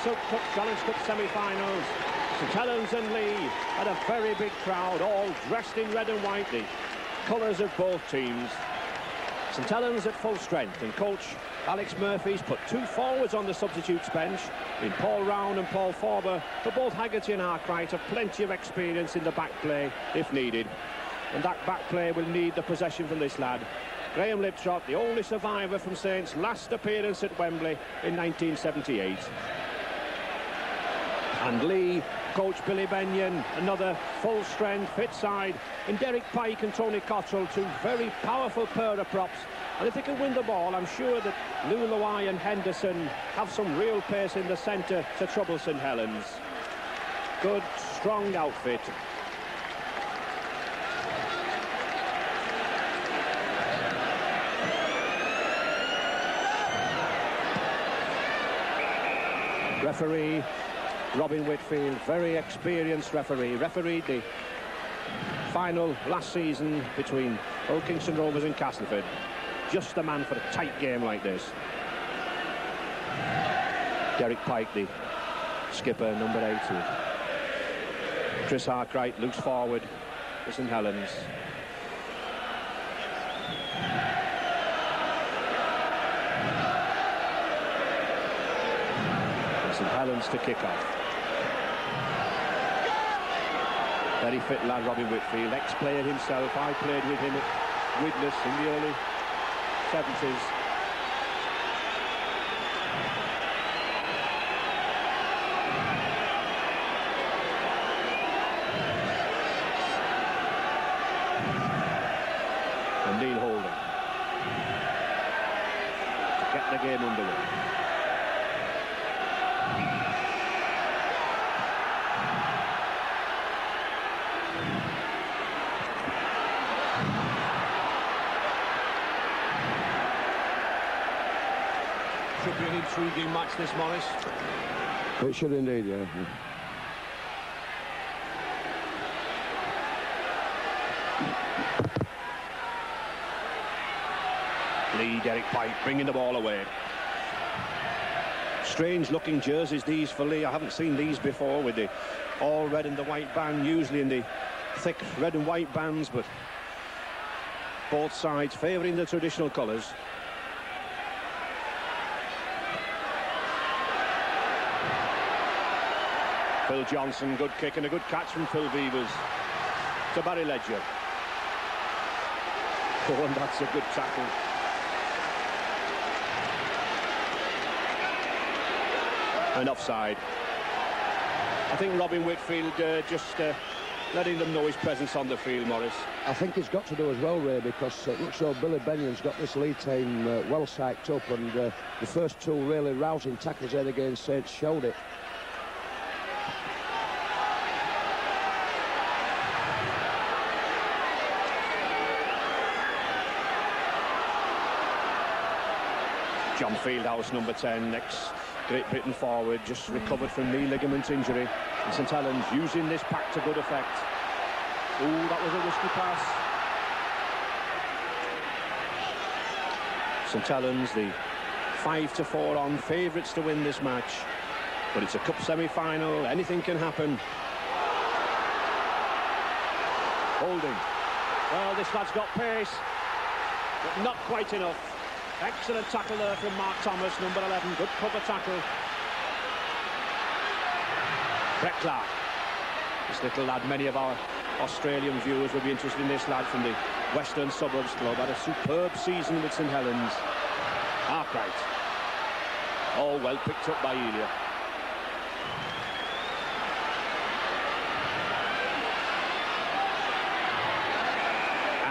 Silk Cup Challenge Cup semi-finals. St Helens and Leigh had a very big crowd, all dressed in red and white, the colours of both teams. St Helens at full strength, and coach Alex Murphy's put two forwards on the substitutes bench in Paul Round and Paul Forber, but both Haggerty and Arkwright have plenty of experience in the back play if needed, and that back play will need the possession from this lad. Graham Liptrot, the only survivor from Saints' last appearance at Wembley in 1978. And Leigh, coach Billy Benyon, another full-strength fit side, and Derek Pike and Tony Cottrell, two very powerful pair of props. And if they can win the ball, I'm sure that Luai and Henderson have some real pace in the centre to trouble St Helens. Good, strong outfit. Referee Robin Whitfield, very experienced referee, refereed the final last season between Old Kingston Rovers and Castleford. Just the man for a tight game like this. Derek Pike, the skipper, number 80. Chris Arkwright looks forward for St Helens. St Helens to kick off. Very fit lad, Robin Whitfield, ex-player himself. I played with him at Widnes in the early 70s. And Neil Holden to get the game underway. Should be an intriguing match, this, Morris. It should indeed, yeah. Leigh, Derek Pike bringing the ball away. Strange looking jerseys these for Leigh. I haven't seen these before, with the all red and the white band, usually in the thick red and white bands, but both sides favouring the traditional colours. Phil Johnson, good kick and a good catch from Phil Beavers to Barry Ledger. Oh, and that's a good tackle. And offside. I think Robin Whitfield just letting them know his presence on the field, Morris. I think he's got to do as well, Ray, because it looks like Billy Benyon's got this Leigh team well psyched up, and the first two really rousing tackles there against Saints showed it. John Fieldhouse, number 10, ex-Great Britain forward, just recovered from knee ligament injury. And St Helens using this pack to good effect. Ooh, that was a risky pass. St Helens, the 5-4 on favourites to win this match. But it's a cup semi-final, anything can happen. Holding. Well, this lad's got pace, but not quite enough. Excellent tackle there from Mark Thomas, number 11. Good cover tackle. Brett Clark. This little lad, many of our Australian viewers will be interested in this lad from the Western Suburbs Club. Had a superb season with St Helens. Arkwright. All well picked up by Elia.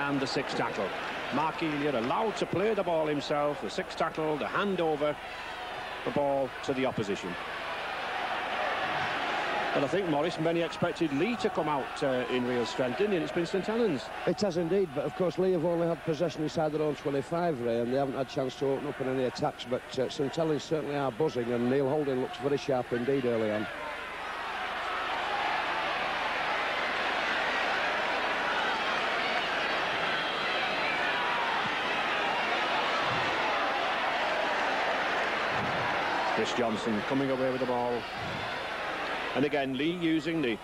And the sixth tackle. Mark Elia allowed to play the ball himself. The sixth tackle, the hand over the ball to the opposition. But I think, Morris, many expected Leigh to come out in real strength, didn't it? It's been St Helens. It has indeed, but of course Leigh have only had possession inside their own 25, Ray, and they haven't had a chance to open up in any attacks, but St Helens certainly are buzzing, and Neil Holden looks very sharp indeed early on. Chris Johnson coming away with the ball. And again, Leigh using the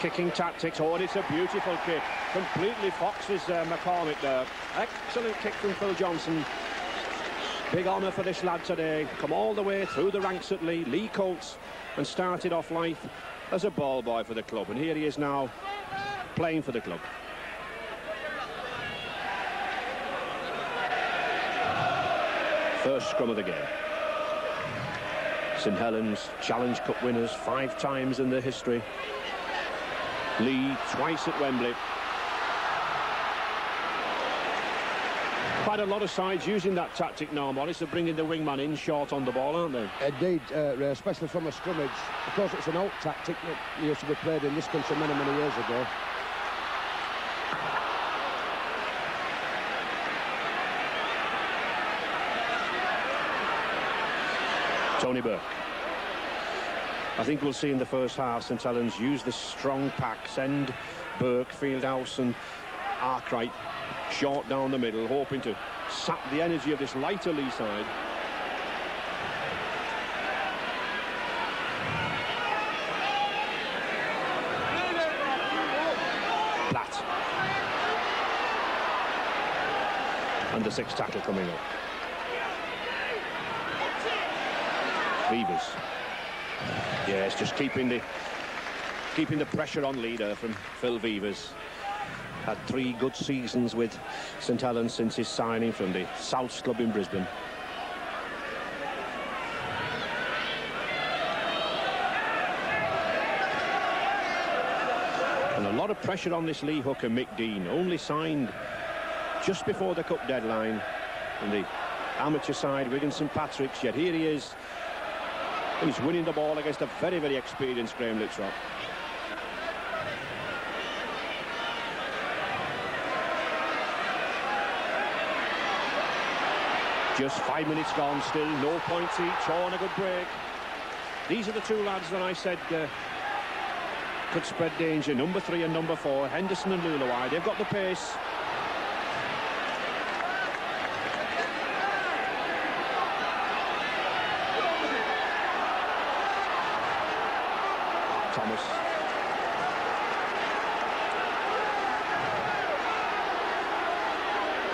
kicking tactics. Oh, and it's a beautiful kick. Completely foxes McCormick there. Excellent kick from Phil Johnson. Big honour for this lad today. Come all the way through the ranks at Leigh. Leigh Coates, and started off life as a ball boy for the club. And here he is now playing for the club. First scrum of the game. St Helens Challenge Cup winners 5 times in their history. Leigh twice at Wembley. Quite a lot of sides using that tactic now, Morris, of bringing the wingman in short on the ball, aren't they? Indeed, Ray, especially from a scrummage. Of course, it's an old tactic that used to be played in this country many, many years ago. Tony Burke. I think we'll see in the first half St Helens use this strong pack, send Burke, Fieldhouse and Arkwright short down the middle, hoping to sap the energy of this lighter Leigh side. Platt. And the 6th tackle coming up. Vivers. Yes, just keeping the pressure on leader from Phil Vivers. Had 3 good seasons with St Helens since his signing from the Souths club in Brisbane. And a lot of pressure on this Leigh hooker, Mick Dean, only signed just before the cup deadline in the amateur side, Wigan St Patrick's. Yet here he is. He's winning the ball against a very, very experienced Graham Littrop. Just 5 minutes gone, still no points each. Oh, and a good break. These are the 2 lads that I said could spread danger. Number 3 and number 4, Henderson and Lulawai. They've got the pace. Thomas.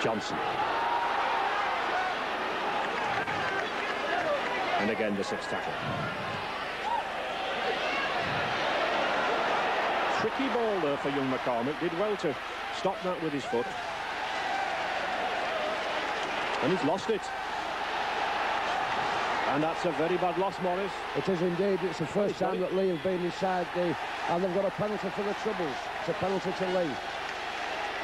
Johnson. And again the 6th tackle. Tricky ball there for young McCormick. Did well to stop that with his foot. And he's lost it. And that's a very bad loss, Morris. It is indeed. It's the first time that Leigh have been inside the... And they've got a penalty for the troubles. It's a penalty to Leigh.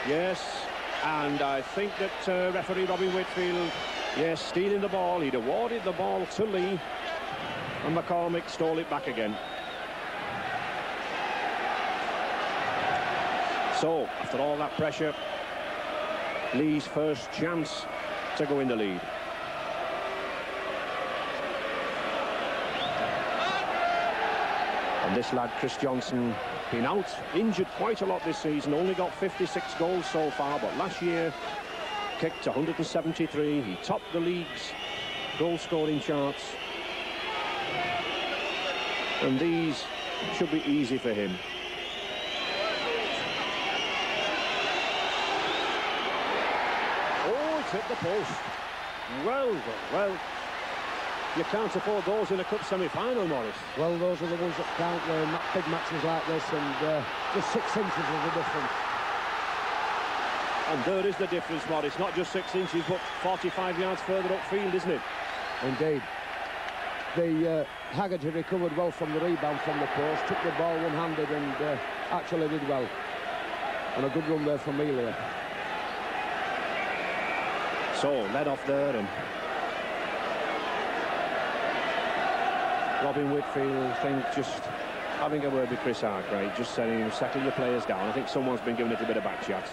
Yes, and I think that referee Robin Whitfield, yes, stealing the ball. He'd awarded the ball to Leigh, and McCormick stole it back again. So, after all that pressure, Leigh's first chance to go in the lead. And this lad, Chris Johnson, been out injured quite a lot this season, only got 56 goals so far, but last year kicked 173. He topped the league's goal-scoring charts. And these should be easy for him. Oh, it's hit the post. Well, well. You can't afford those in a cup semi-final, Morris. Well, those are the ones that count in big matches like this, and just 6 inches is the difference. And there is the difference, Morris. Not just 6 inches, but 45 yards further upfield, isn't it? Indeed. The Haggerty recovered well from the rebound from the post, took the ball one-handed and actually did well. And a good run there from Melia. So, led off there, and Robin Whitfield, I think, just having a word with Chris Arkwright, just saying, settle your players down. I think someone's been giving it a bit of back chat.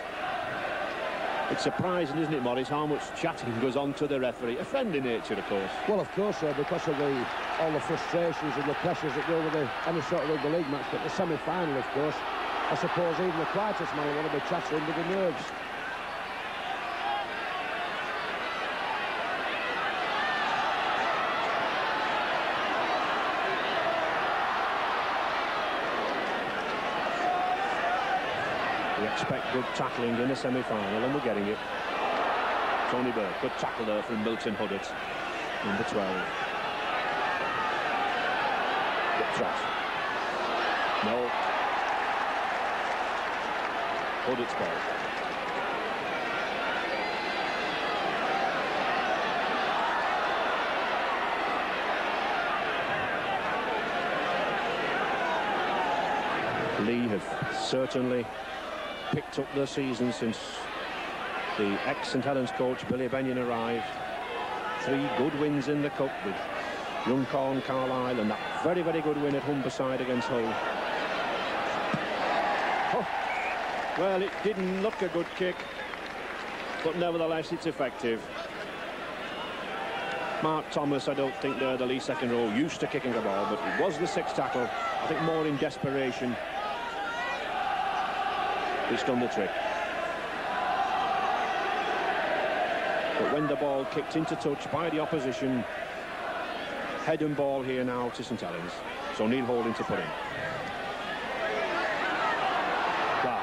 It's surprising, isn't it, Morris, how much chatting goes on to the referee. A friendly nature, of course. Well, of course, because of all the frustrations and the pressures that go with any sort of rugby league match. But the semi-final, of course, I suppose even the quietest man will want to be chattering with the nerves. We expect good tackling in the semi-final, and we're getting it. Tony Burke, good tackle there from Milton Huddart, number 12. Good trot. No. Huddart's ball. Leigh have certainly picked up their season since the ex-St Helens coach Billy Benyon arrived. 3 good wins in the cup with Runcorn, Carlisle, and that very, very good win at Humberside against Hull. Oh, well, it didn't look a good kick, but nevertheless it's effective. Mark Thomas, I don't think they're the Leigh second row, used to kicking the ball, but it was the 6th tackle. I think more in desperation. It's done the trick. But when the ball kicked into touch by the opposition, head and ball here now to St Helens. So Neil Holding to put in. Wow.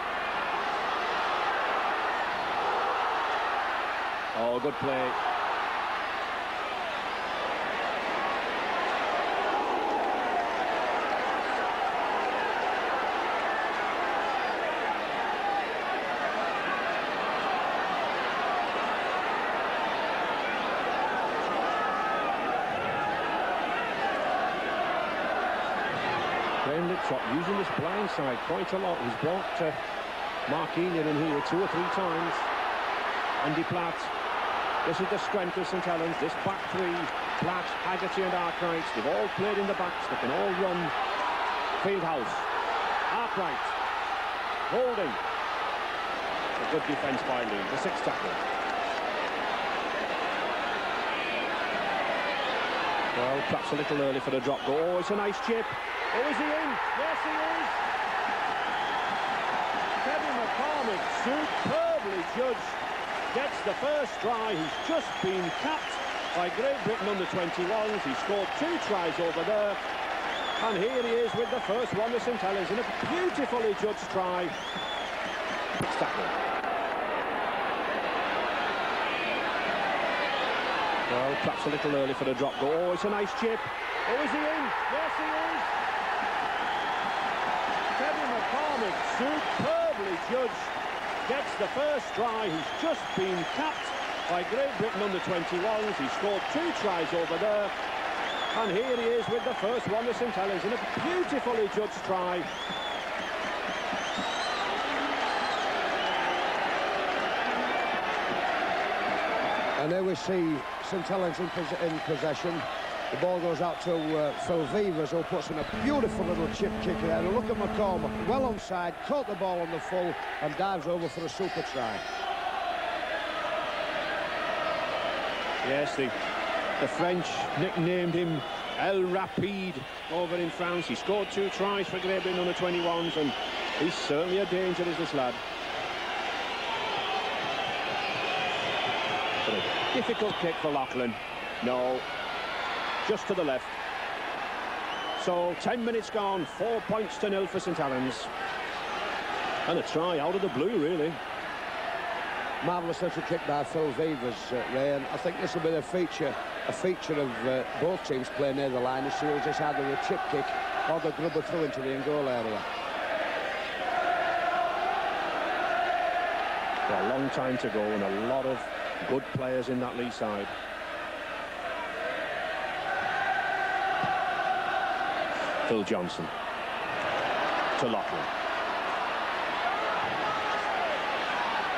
Oh, good play. Using this blind side quite a lot. He's blocked Mark Ealion in here 2 or 3 times. Andy Platt. This is the strength of St Helens. This back 3, Platt, Haggerty and Arkwright. They've all played in the backs. They can all run. Fieldhouse. Arkwright. Holding. A good defence by Leigh. The 6th tackle. Well, perhaps a little early for the drop goal. Oh, it's a nice chip. Oh, is he in? Yes, he is. Kevin McCormick, superbly judged, gets the first try. He's just been capped by Great Britain under 21s. He scored 2 tries over there. And here he is with the first one to St Helens in a beautifully judged try. Tackle. Well, perhaps a little early for the drop goal. Oh, it's a nice chip. Oh, is he in? Yes, he is. Kevin McCormick, superbly judged, gets the first try. He's just been capped by Great Britain under 21s. He scored 2 tries over there. And here he is with the first one to St Helens in a beautifully judged try. And there we see St Helens in possession. The ball goes out to Phil Vivers, who puts in a beautiful little chip kick there. And look at McCormick, well onside, caught the ball on the full and dives over for a super try. Yes, the French nicknamed him El Rapide over in France. He scored 2 tries for Great Britain under 21s, and he's certainly a danger, is this lad. But a difficult kick for Loughlin. No. Just to the left. So 10 minutes gone, 4 points to 0 for St Helens. And a try out of the blue, really. Marvellous little kick by Phil Vivers, Ray, and I think this will be a feature of both teams playing near the line. As soon as it's either a chip kick or the grubber through into the in-goal area. Well, a long time to go and a lot of good players in that Leigh side. Phil Johnson to Loughlin.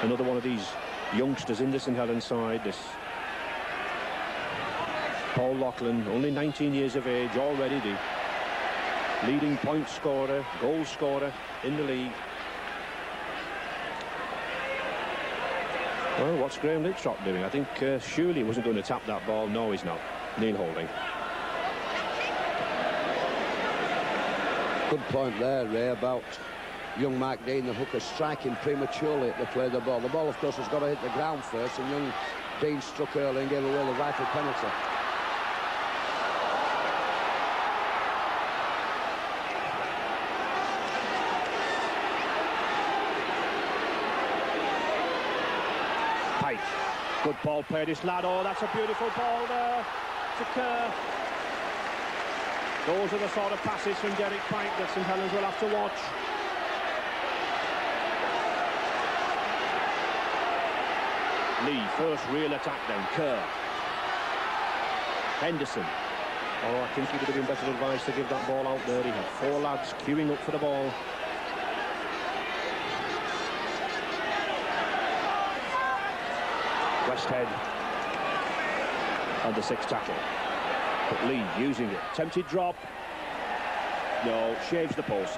Another one of these youngsters in the St Helens side, this Paul Loughlin, only 19 years of age, already the leading point scorer, goal scorer in the league. Well, what's Graham Littrop doing? I think surely he wasn't going to tap that ball. No, he's not. Neil Holding. Good point there, Ray, about young Mark Dean, the hooker, striking prematurely at the play of the ball. The ball, of course, has got to hit the ground first, and young Dean struck early and gave away the vital penalty. Good ball play, this lad. Oh, that's a beautiful ball there to Kerr. Those are the sort of passes from Derek Pike that St Helens will have to watch. Leigh, first real attack then. Kerr. Henderson. Oh, I think he would have been better advised to give that ball out there. He had 4 lads queuing up for the ball. Westhead on the 6th tackle. But Leigh using it. Tempted drop. No, shaves the post.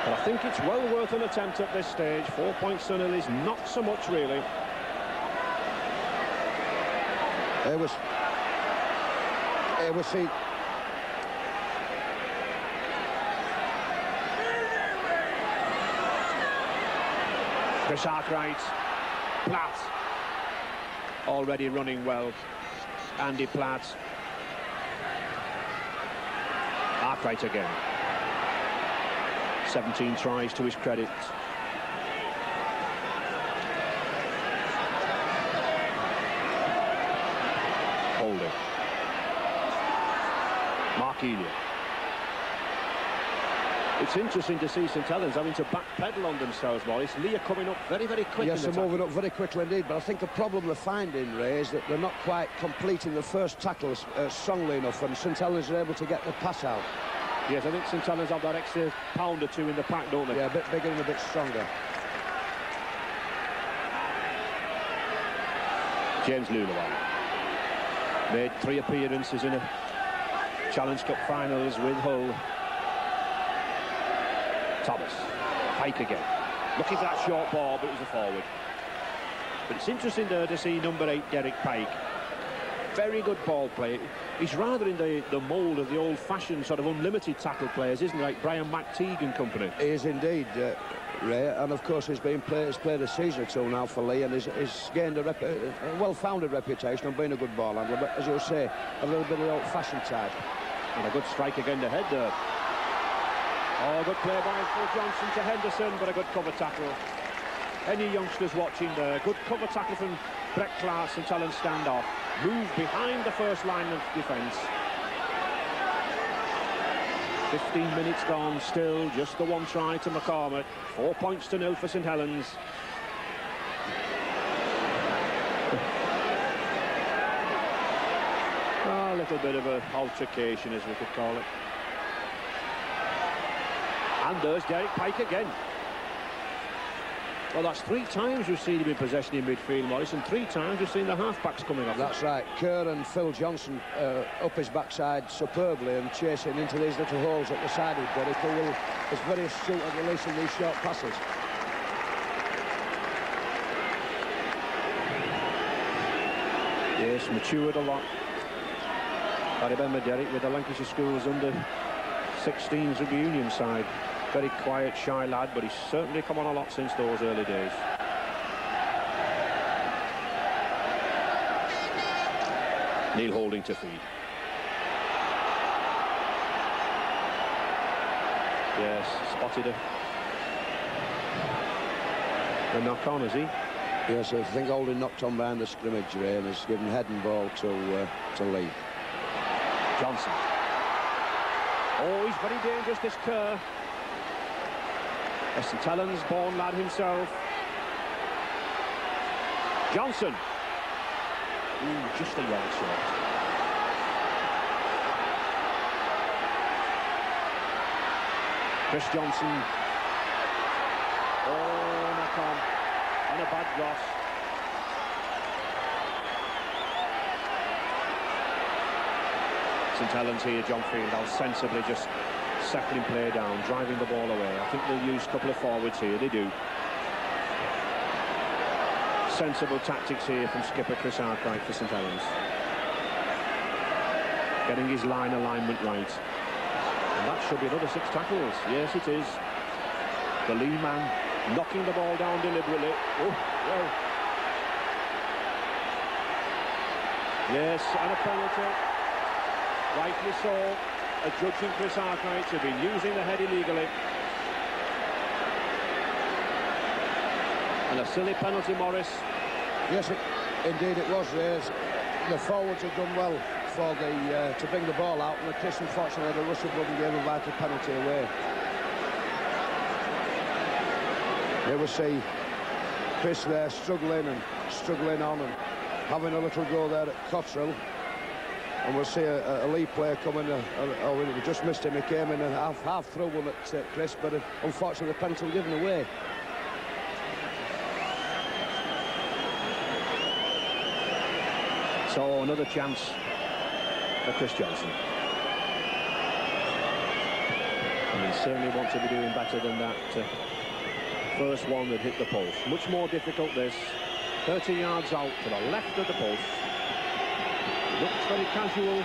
But I think it's well worth an attempt at this stage. 4 points to nil is not so much, really. Here we see. Chris Arkwright. Platt. Already running well. Andy Platt. Arkwright again. 17 tries to his credit. Holding. Mark Elia. It's interesting to see St Helens having to backpedal on themselves, Maurice. Leigh are coming up very, very quick. Yes, they're moving up very quickly indeed, but I think the problem they're finding, Ray, is that they're not quite completing the first tackles strongly enough, and St Helens are able to get the pass out. Yes, I think St Helens have that extra pound or two in the pack, don't they? Yeah, a bit bigger and a bit stronger. James Lulawan made 3 appearances in a Challenge Cup finals with Hull. Thomas. Pike again. Looking for that short ball, but it was a forward. But it's interesting there to see number 8, Derek Pike. Very good ball play. He's rather in the mould of the old-fashioned sort of unlimited tackle players, isn't he? Like Brian McTeague and company. He is indeed, Ray, and of course he's played a season or 2 now for Leigh, and he's gained a well-founded reputation of being a good ball handler, but as you say, a little bit of the old-fashioned type. And a good strike again to head there. Oh, good play by Phil Johnson to Henderson, but a good cover tackle. Any youngsters watching there, good cover tackle from Brett Clark, St Helens standoff. Move behind the first line of defence. 15 minutes gone, still just the 1 try to McCormack. 4 points to nil for St Helens. A little bit of an altercation, as we could call it. And there's Derek Pike again. Well, that's 3 times we've seen him in possession in midfield, Morris, and 3 times we've seen the half-backs coming off. That's right. Kerr and Phil Johnson up his backside superbly and chasing into these little holes at the side of Derek, who is very astute at releasing these short passes. Yes, matured a lot. I remember Derek with the Lancashire Schools under 16s rugby union side. Very quiet, shy lad, but he's certainly come on a lot since those early days. Neil Holding to feed. Yes, spotted a knock on, has he? Yes, I think Holding knocked on behind the scrimmage, Ray, and has given head and ball to Leigh. Johnson. Oh, he's very dangerous, this Kerr. St Helens born lad himself. Johnson. Ooh, just a yard short. Chris Johnson. Oh, knock on. And a bad cross. St Helens here, John Fieldhouse, sensibly just settling play down, driving the ball away. I think they'll use a couple of forwards here, they do. Sensible tactics here from skipper Chris Arkwright for St Helens. Getting his line alignment right. And that should be another 6 tackles. Yes, it is. The Leigh man knocking the ball down deliberately. Oh, well. Yes, and a penalty. Rightly so. A judge in Chris Arkwright have been using the head illegally. And a silly penalty, Morris. Yes, indeed it was. The forwards have done well for to bring the ball out, and Chris, unfortunately, the rush of blood and gave a vital penalty away. Here we see Chris there struggling on and having a little go there at Cottrell. And we'll see a leigh player coming, we just missed him. He came in and half through one at Chris, but unfortunately the penalty was given away. So another chance for Chris Johnson. And he certainly wants to be doing better than that first one that hit the post. Much more difficult this. 30 yards out to the left of the post. Looks very casual.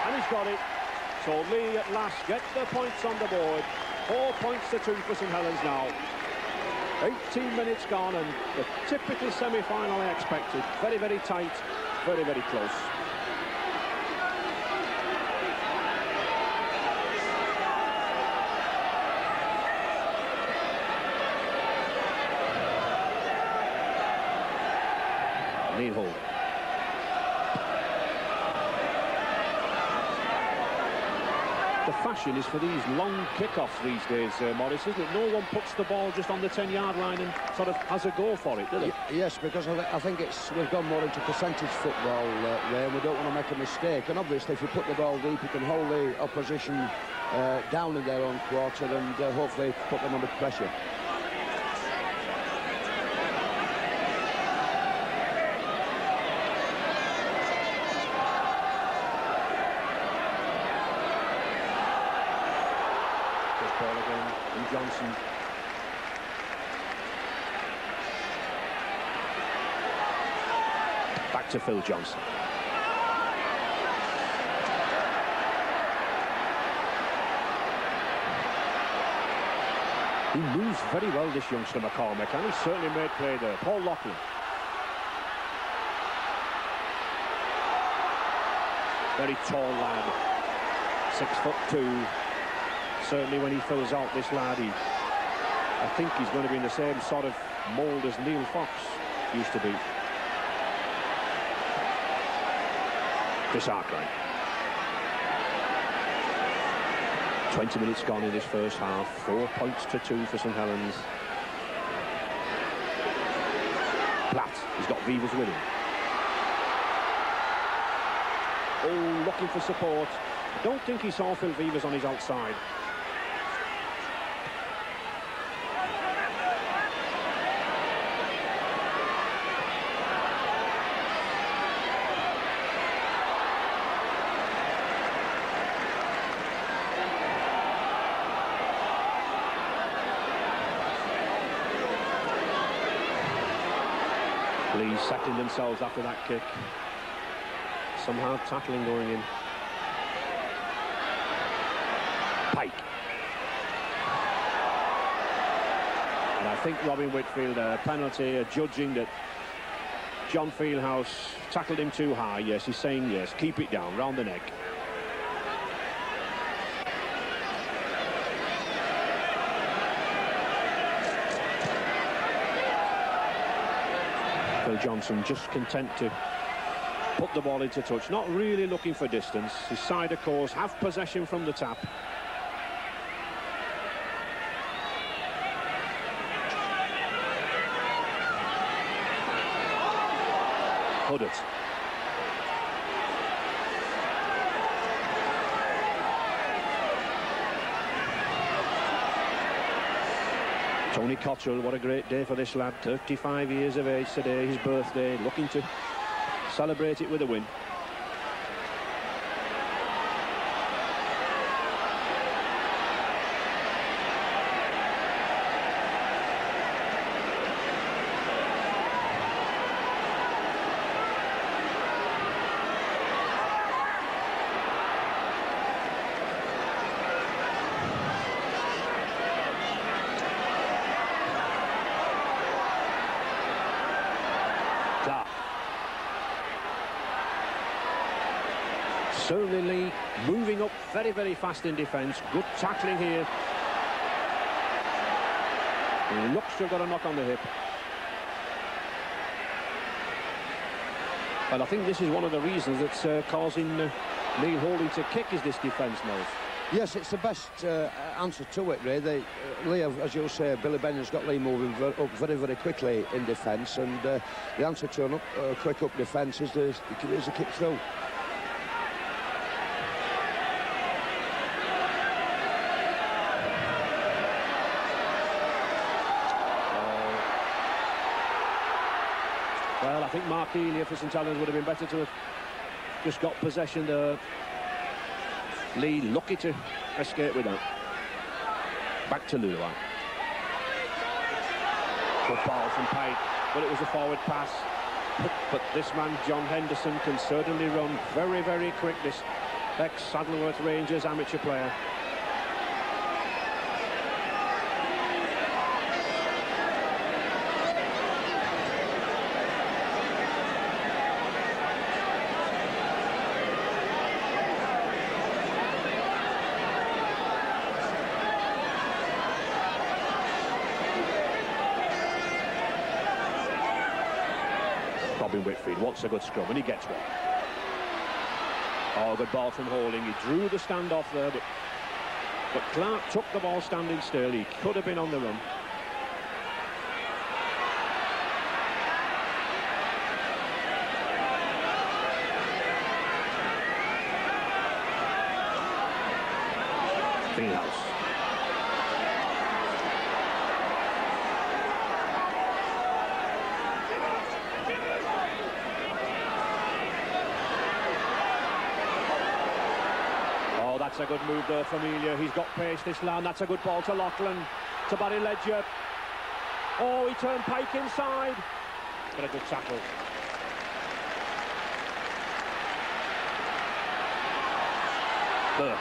And he's got it. So Leigh at last get the points on the board. 4 points to 2 for St Helens now. 18 minutes gone, and the typical semi-final I expected. Very, very tight, very, very close. Neil. The fashion is for these long kickoffs these days, Morris, isn't it? No one puts the ball just on the 10-yard line and sort of has a go for it, do they? Yes, because I think we've gone more into percentage football there, and we don't want to make a mistake. And obviously, if you put the ball deep, you can hold the opposition down in their own quarter and hopefully put them under pressure. Ball again from Johnson. Back to Phil Johnson. He moves very well, this youngster McCormick, and he certainly made play there. Paul Loughlin. Very tall lad, 6'2". Certainly when he fills out, this lad, I think he's going to be in the same sort of mould as Neil Fox used to be. Chris Arkwright. 20 minutes gone in this first half. 4 points to 2 for St Helens. Platt, he's got Vivas with him. Oh, looking for support. I don't think he saw Phil Vivas on his outside. Leigh settling themselves after that kick. Some hard tackling going in. Pike. And I think Robin Whitfield, a penalty, judging that John Fieldhouse tackled him too high. Yes, he's saying yes, keep it down, round the neck. Phil Johnson just content to put the ball into touch, not really looking for distance. His side, of course, have possession from the tap. Huddart. Tony Cottrell, what a great day for this lad. 35 years of age today, his birthday, looking to celebrate it with a win. Certainly Leigh moving up very, very fast in defence. Good tackling here. And he looks to have got a knock on the hip. And I think this is one of the reasons that's causing Neil Holding to kick is this defence, Moles. Yes, it's the best answer to it, really. Leigh, as you'll say, Billy Bennon's got Leigh moving up very, very quickly in defence, and the answer to a quick up defence is the kick through. Well, I think Mark Healy for St Helens would have been better to have just got possession there. Leigh lucky to escape with that. Back to Lulu. Good ball from Pike, but it was a forward pass. But this man, John Henderson, can certainly run very, very quick. This ex-Saddleworth Rangers amateur player. Whitfield wants a good scrum, and he gets one. Oh, good ball from Holding. He drew the standoff there, but Clark took the ball standing still. He could have been on the run. Fieldhouse. That's a good move there from Elia. He's got pace, this land. That's a good ball to Lachlan, to Barry Ledger. Oh, he turned Pike inside. But a good tackle. Burke.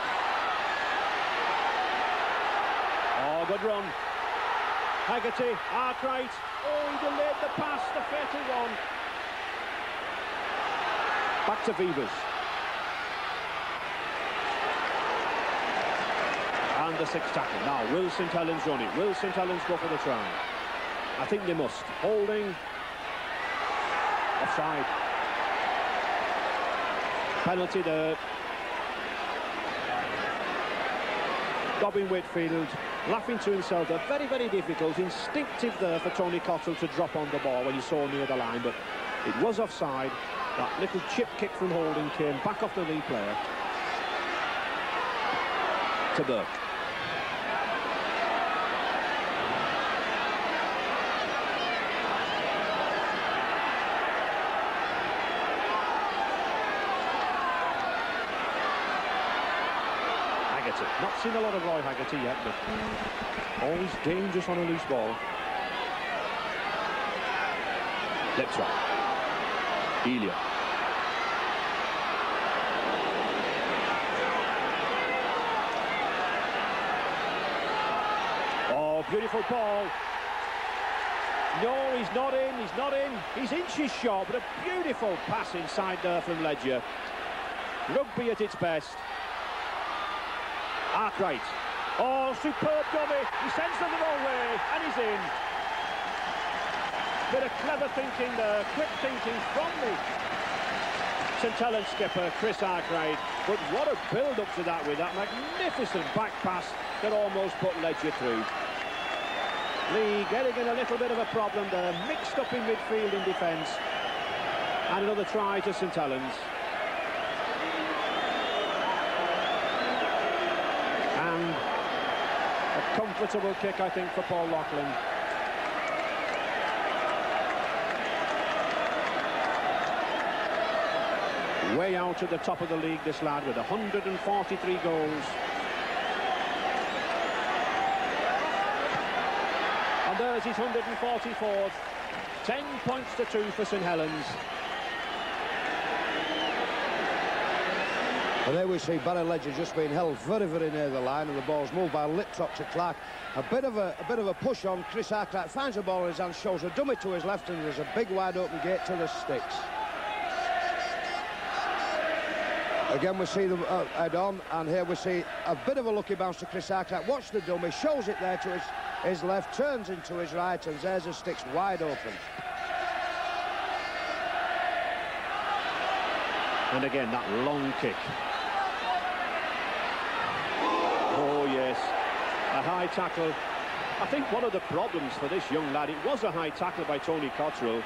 Oh, good run. Haggerty, Arkwright. Oh, he delayed the pass, the fatal one. Back to Vivers. And the sixth tackle. Now, will St Helens run it? Will St Helens go for the try? I think they must. Holding. Offside. Penalty there. Robin Whitfield laughing to himself. A very, very difficult, instinctive there for Tony Cottrell to drop on the ball when he saw near the line, but it was offside. That little chip kick from Holding came back off the Leigh player to Burke. Not seen a lot of Roy Haggerty yet, but always dangerous on a loose ball. Lips right. Elia. Oh, beautiful ball. No, he's not in, he's not in. He's inches short, but a beautiful pass inside there from Ledger. Rugby at its best. Arkwright. Oh, superb dummy. He sends them the wrong way, and he's in. Bit of clever thinking there, quick thinking from the St Helens skipper, Chris Arkwright. But what a build-up to that with that magnificent back pass that almost put Ledger through. Leigh getting in a little bit of a problem there, mixed up in midfield in defence. And another try to St Helens. And a comfortable kick, I think, for Paul Lachlan. Way out at the top of the league, this lad, with 143 goals. And there's his 144th. 10 points to 2 for St Helens. And there we see Barry Ledger just being held very, very near the line, and the ball's moved by Liptop to Clark. A bit of a push on. Chris Arkwright finds the ball in his hand, shows a dummy to his left, and there's a big wide open gate to the sticks. Again, we see them head on, and here we see a bit of a lucky bounce to Chris Arkwright. Watch the dummy, shows it there to his left, turns into his right, and there's the sticks wide open. And again, that long kick. Oh, yes. A high tackle. I think one of the problems for this young lad, it was a high tackle by Tony Cottrell,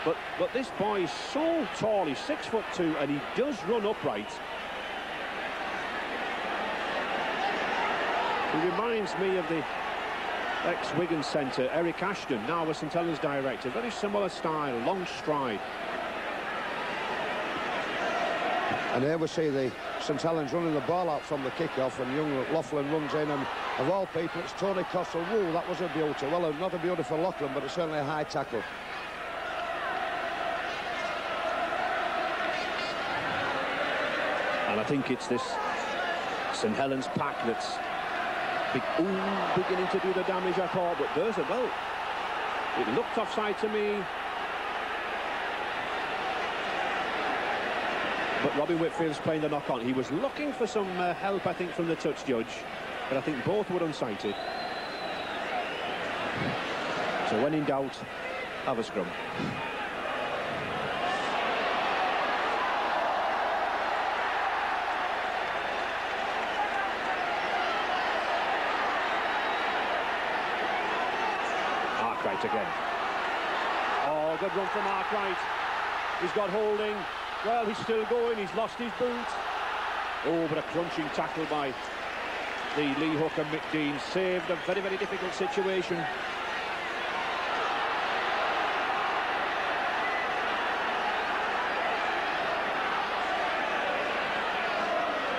but this boy is so tall, he's 6'2", and he does run upright. He reminds me of the ex-Wigan centre, Eric Ashton, now a St Helens director. Very similar style, long stride. And here we see the St Helens running the ball out from the kick-off, and young Laughlin runs in, and of all people, it's Tony Cottrell. Woo, that was a beauty. Well, not a beautiful Laughlin, but it's certainly a high tackle. And I think it's this St Helens pack that's beginning to do the damage, I thought, but there's a goal. It looked offside to me. But Robin Whitfield's playing the knock-on. He was looking for some help, I think, from the touch judge, but I think both were unsighted. So when in doubt, have a scrum. Arkwright again. Oh, good run from Arkwright. He's got holding. Well, he's still going. He's lost his boot. Oh, but a crunching tackle by the Leigh hooker Mick Dean saved a very, very difficult situation.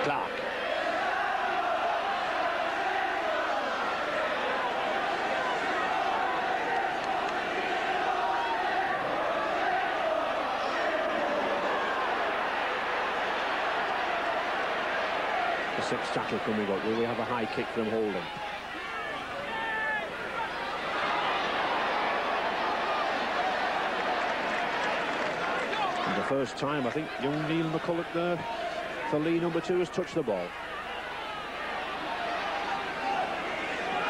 Clark. The sixth tackle coming up. Will we have a high kick from Holding? And the first time, I think, young Neil McCulloch there for Leigh number 2 has touched the ball.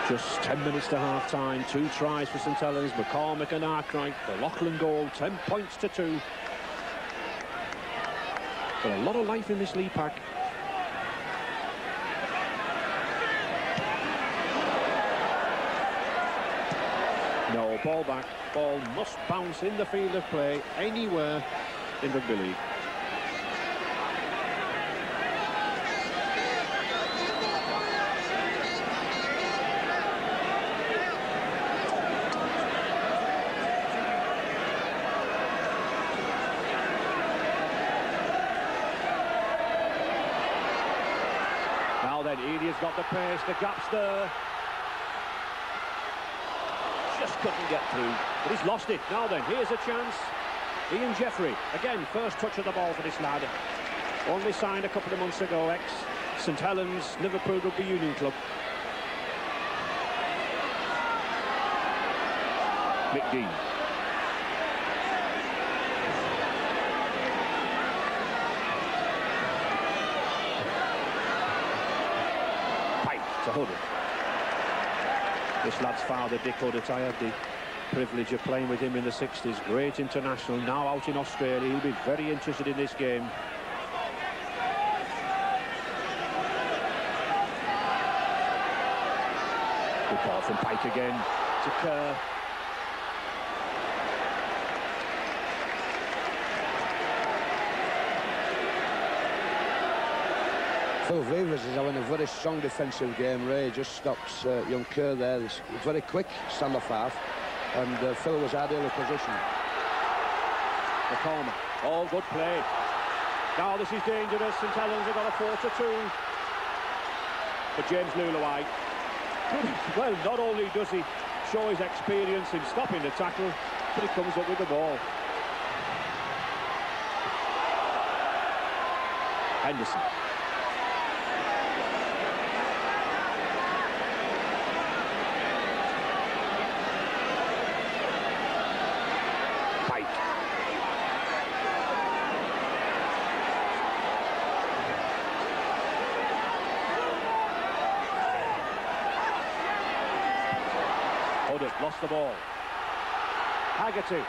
Just 10 minutes to half-time. 2 tries for St Helens. McCormick and Arkwright. The Laughlin goal, 10 points to 2. But a lot of life in this Leigh pack. No, ball back. Ball must bounce in the field of play anywhere in rugby league. Now then, Elia's got the pace, the gap's there. Just couldn't get through, but he's lost it. Now then, here's a chance. Ian Jeffrey, again, first touch of the ball for this lad. Only signed a couple of months ago, ex-St Helens, Liverpool Rugby Union Club. Mick Dean. Pipe to Huddle. This lad's father, Dick Huddett, I had the privilege of playing with him in the 60s. Great international, now out in Australia. He'll be very interested in this game. Good ball from Pike again to Kerr. Phil Vivers is having a very strong defensive game. Ray just stops young Kerr there. He's very quick, stand-off half, and Phil was ideally positioned. McCormick, all good play. Now this is dangerous. St Helens have got a 4-2 for James Luluai. Well, not only does he show his experience in stopping the tackle, but he comes up with the ball. Henderson. Lost the ball. Haggerty.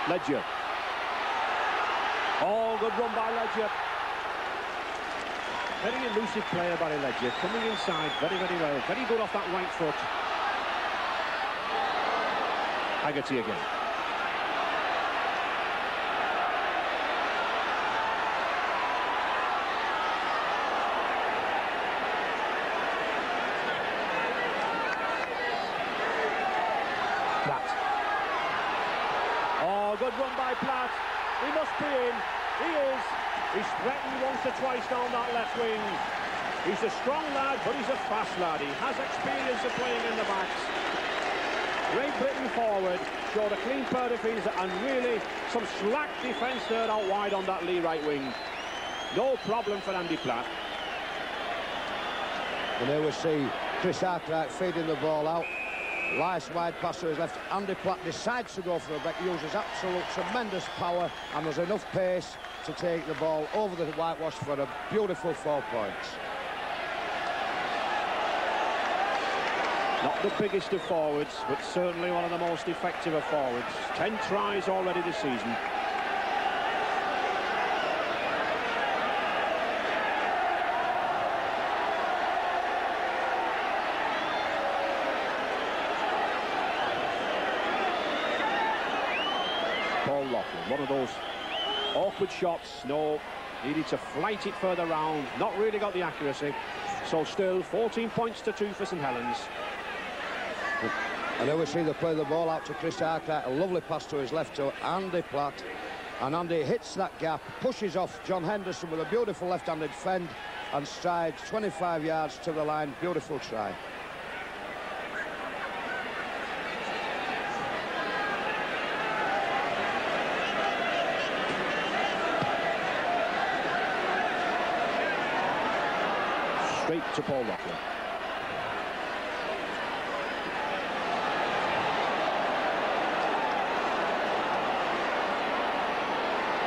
Ledger. Oh, good run by Ledger. Very elusive player, Barry Ledger. Coming inside very, very well. Very good off that right foot. Haggerty again. Platt. Oh, good run by Platt. He must be in. He is. He's threatened once or twice down that left wing. He's a strong lad, but he's a fast lad. He has experience of playing in the backs. Great Britain forward, showed a clean pair of feet and really some slack defence there out wide on that Leigh right wing. No problem for Andy Platt. And here we see Chris Arkwright feeding the ball out. Nice wide pass to his left. Andy Platt decides to go for a break, uses absolute tremendous power, and there's enough pace to take the ball over the whitewash for a beautiful 4 points. Not the biggest of forwards, but certainly one of the most effective of forwards. 10 tries already this season. Paul Loughlin, one of those awkward shots. No, needed to flight it further round. Not really got the accuracy. So still 14 points to 2 for St Helens. And here we see they play the ball out to Chris Arkwright. A lovely pass to his left to Andy Platt. And Andy hits that gap, pushes off John Henderson with a beautiful left-handed fend and strides 25 yards to the line. Beautiful try. Straight to Paul Loughlin.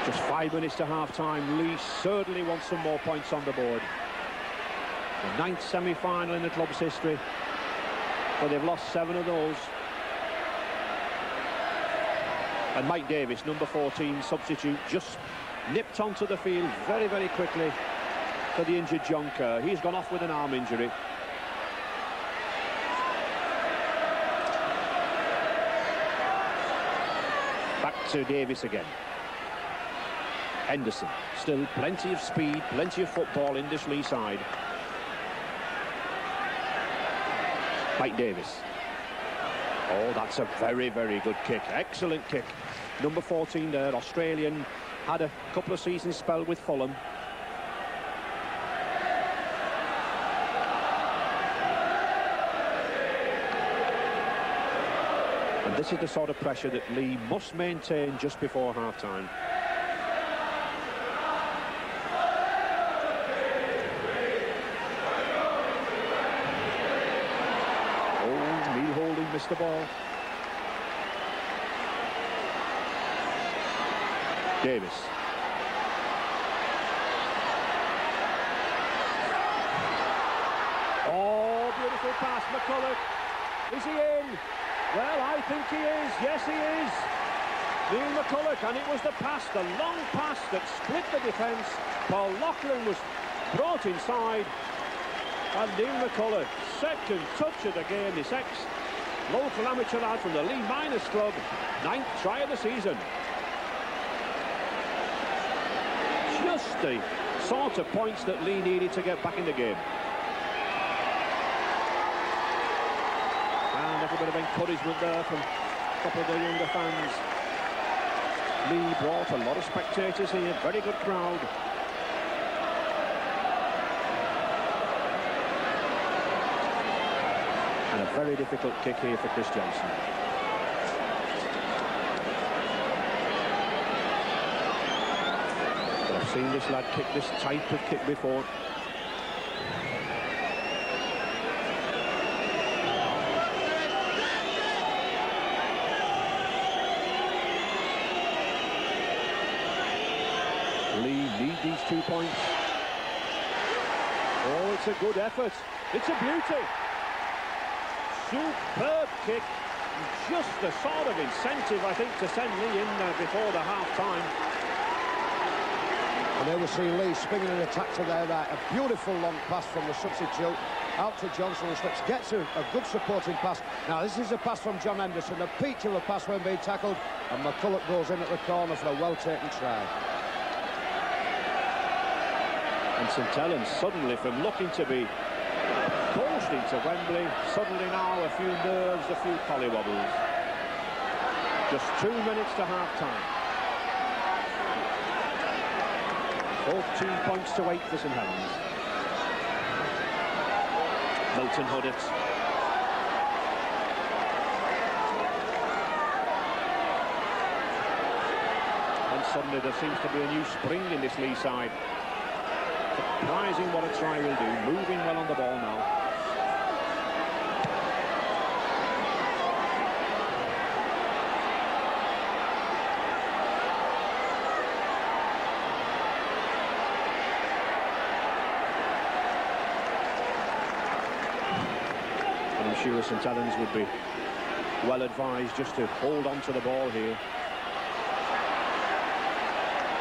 Just 5 minutes to half-time. Leigh certainly wants some more points on the board. The 9th semi-final in the club's history, but they've lost 7 of those. And Mike Davis, number 14, substitute, just nipped onto the field very, very quickly for the injured John Kerr. He's gone off with an arm injury. Back to Davis again. Henderson, still plenty of speed, plenty of football in this Leigh side. Mike Davis. Oh, that's a very, very good kick. Excellent kick. Number 14 there, Australian, had a couple of seasons spell with Fulham. And this is the sort of pressure that Leigh must maintain just before half-time. Missed the ball. Davis. Oh, beautiful pass, McCulloch. Is he in? Well, I think he is. Yes, he is. Neil McCulloch, and it was the pass, the long pass that split the defence. Paul Loughlin was brought inside, and Neil McCulloch, second touch of the game, this local amateur lad from the Leigh Miners Club, 9th try of the season. Just the sort of points that Leigh needed to get back in the game. And a little bit of encouragement there from a couple of the younger fans. Leigh brought a lot of spectators here, very good crowd. And a very difficult kick here for Chris Johnson. But I've seen this lad kick this type of kick before. Leigh need these 2 points. Oh, it's a good effort. It's a beauty. Superb kick just the sort of incentive, I think, to send Leigh in before the half-time. And there we see Leigh springing an attack to their right. A beautiful long pass from the substitute out to Johnson, who slips, gets a good supporting pass. Now, this is a pass from John Henderson, a peach of a pass when being tackled, and McCulloch goes in at the corner for a well-taken try. And St Helens suddenly, from looking to be coasting to Wembley, suddenly now a few nerves, a few collywobbles. Just 2 minutes to half-time. 14 points to 8 for St Helens. Milton Huddett. And suddenly there seems to be a new spring in this Leigh side. Surprising what a try will do. Moving well on the ball now. And I'm sure St Helens would be well advised just to hold on to the ball here.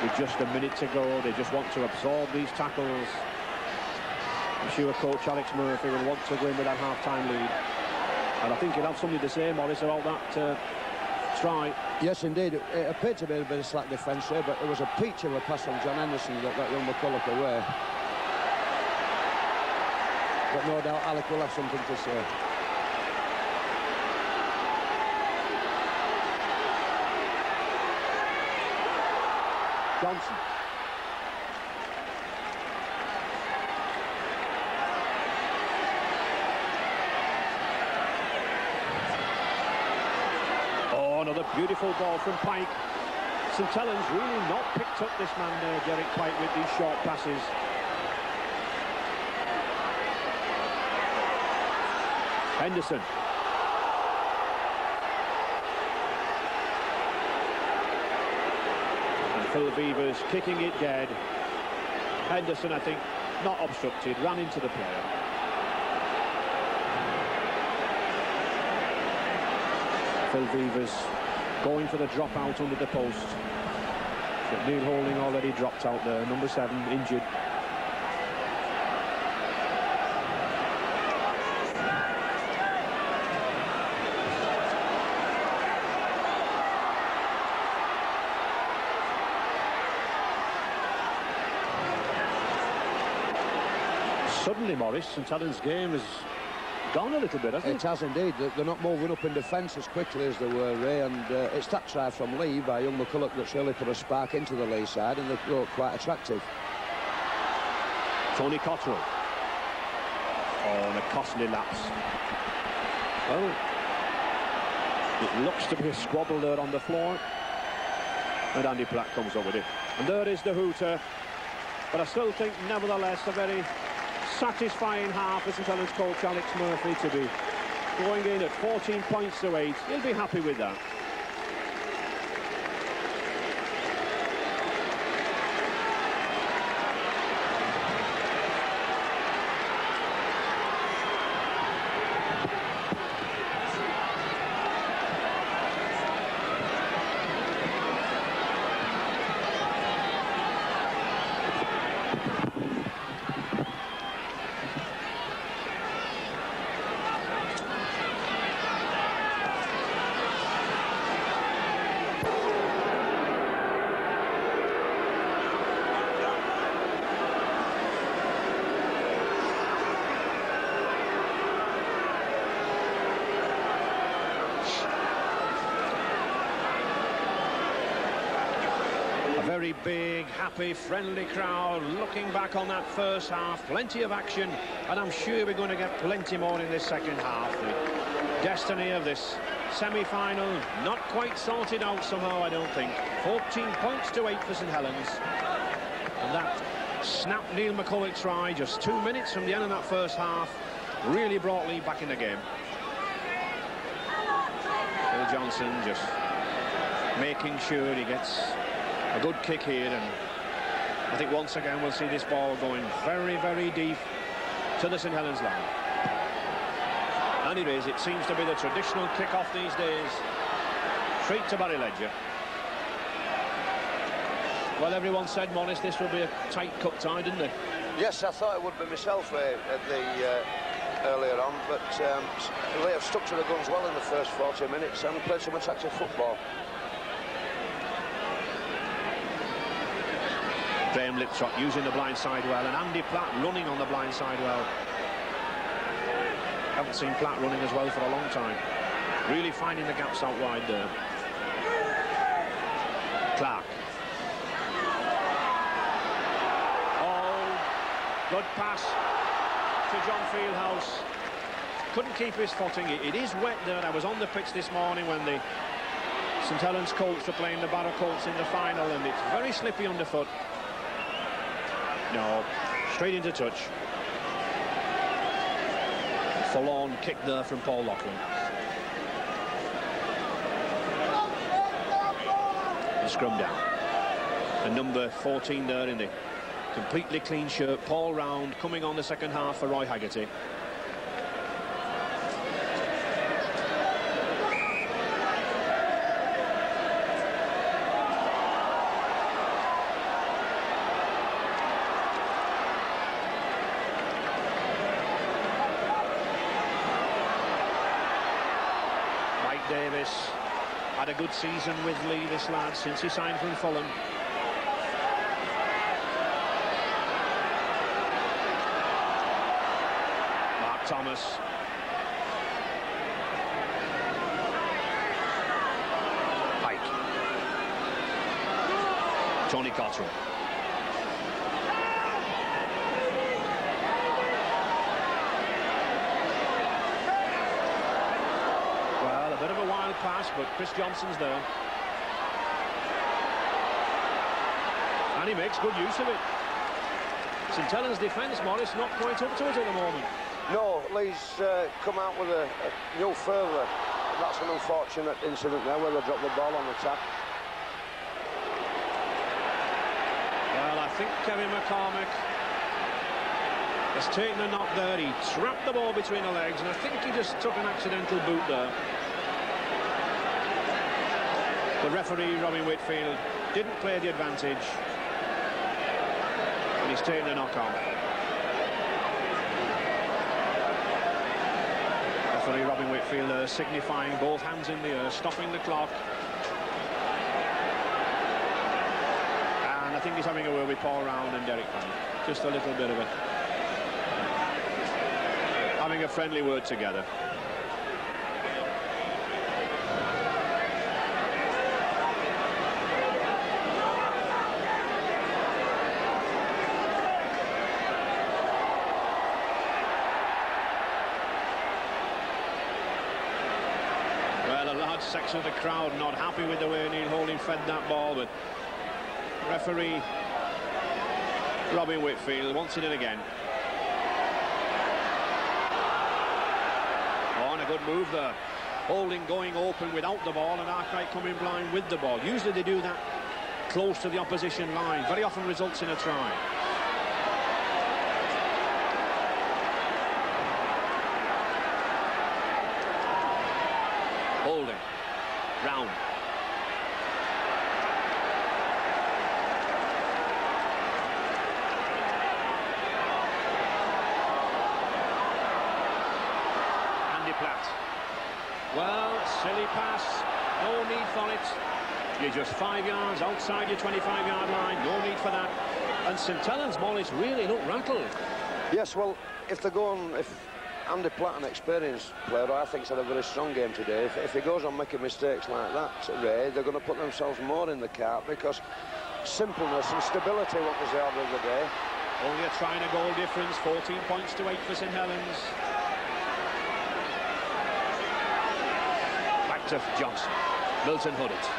With just a minute to go, they just want to absorb these tackles. I'm sure Coach Alex Murphy will want to go in with that half-time lead. And I think he'll have something to say, Morris, about that try. Yes, indeed. It appeared to be a bit of slack defence here, but it was a peach of a pass from John Henderson that got young McCulloch away. But no doubt Alec will have something to say. Johnson. Oh, another beautiful ball from Pike. St Helens really not picked up this man there, Derek Pike, with these short passes. Henderson. Phil Beavers kicking it dead. Henderson, I think, not obstructed, ran into the player. Phil Beavers going for the drop out under the post. But Neil Holding already dropped out there, number 7, injured. Suddenly, Morris, St Helens' game has gone a little bit, hasn't it? It has indeed. They're not moving up in defence as quickly as they were, Ray, and it's that try from Leigh by young McCulloch that's really put a spark into the Leigh side, and they've looked quite attractive. Tony Cottrell. Oh, and a costly lapse. Well, it looks to be a squabble there on the floor, and Andy Platt comes up with it. And there is the hooter, but I still think, nevertheless, a very satisfying half for St Helens coach Alex Murphy to be going in at 14 points to 8. He'll be happy with that. Very big, happy, friendly crowd looking back on that first half. Plenty of action, and I'm sure we're going to get plenty more in this second half. The destiny of this semi-final not quite sorted out somehow, I don't think. 14 points to 8 for St Helens. And that snap Neil McCulloch try just 2 minutes from the end of that first half really brought Leigh back in the game. Phil Johnson just making sure he gets a good kick here, and I think once again we'll see this ball going very, very deep to the St Helens line. And Well, it is. It seems to be the traditional kick-off these days. Straight to Barry Ledger. Well, everyone said, Morris, this will be a tight cut tie, didn't they? Yes, I thought it would be myself at the earlier on, but they have stuck to the guns well in the first 40 minutes and played some attractive football. Graham Liptrot using the blind side well, and Andy Platt running on the blind side well. Haven't seen Platt running as well for a long time. Really finding the gaps out wide there. Clark. Oh, good pass to John Fieldhouse. Couldn't keep his footing. It is wet there. I was on the pitch this morning when the St Helens Colts are playing the Barrow Colts in the final, and it's very slippy underfoot. No, straight into touch. Forlorn kick there from Paul Loughlin. The scrum down. And number 14 there in the completely clean shirt, Paul Round, coming on the second half for Roy Haggerty. Davis had a good season with Leigh, this lad, since he signed from Fulham. Mark Thomas. Pike. Tony Cottrell. Bit of a wild pass, but Chris Johnson's there. And he makes good use of it. St Helens' defence, Morris, not quite up to it at the moment. No, Leigh's come out with a no further. That's an unfortunate incident there where they dropped the ball on the tap. Well, I think Kevin McCormick has taken a knock there. He trapped the ball between the legs, and I think he just took an accidental boot there. The referee, Robin Whitfield, didn't play the advantage, and he's taken a knock on. Referee Robin Whitfield signifying both hands in the air, stopping the clock. And I think he's having a word with Paul Round and Derek Fan. Just a little bit of having a friendly word together. Section of the crowd not happy with the way Neil Holding fed that ball, but referee Robin Whitfield wants it in again. Oh, and a good move there. Holding going open without the ball, and Arkwright coming blind with the ball. Usually they do that close to the opposition line. Very often results in a try. Holding. Round. Andy Platt. Well, silly pass. No need for it. You're just 5 yards outside your 25-yard line. No need for that. And St Helens, Morris, really look rattled. Yes, well, if Andy Platt, an experienced player, I think, has had a very strong game today. If he goes on making mistakes like that, Ray, they're going to put themselves more in the cart, because simpleness and stability, what was the order of the day. Only a try and a goal difference, 14 points to 8 for St Helens. Back to Johnson. Milton Huddart.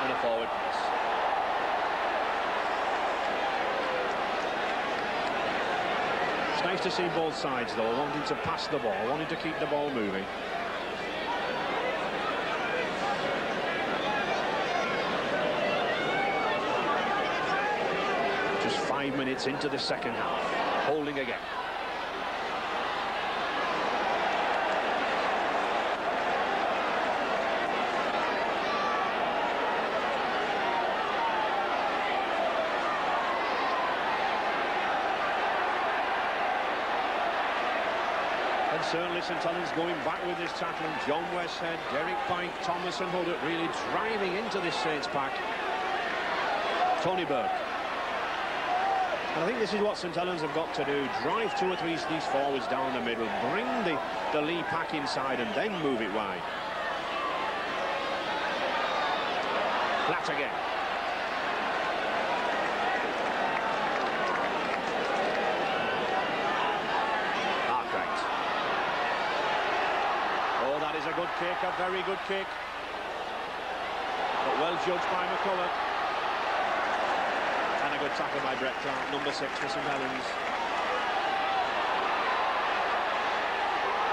And a forward pass. It's nice to see both sides, though, wanting to pass the ball, wanting to keep the ball moving. Just 5 minutes into the second half. Holding again. And certainly St Helens going back with this tackling. John Westhead, Derek Pike, Thomas and Huddart really driving into this Saints pack. Tony Burke. And I think this is what St Helens have got to do. Drive 2 or 3 of these forwards down the middle. Bring the Leigh pack inside and then move it wide. Flat again. A good kick, a very good kick, but well judged by McCulloch. And a good tackle by Brett Clark, number 6 for St Helens.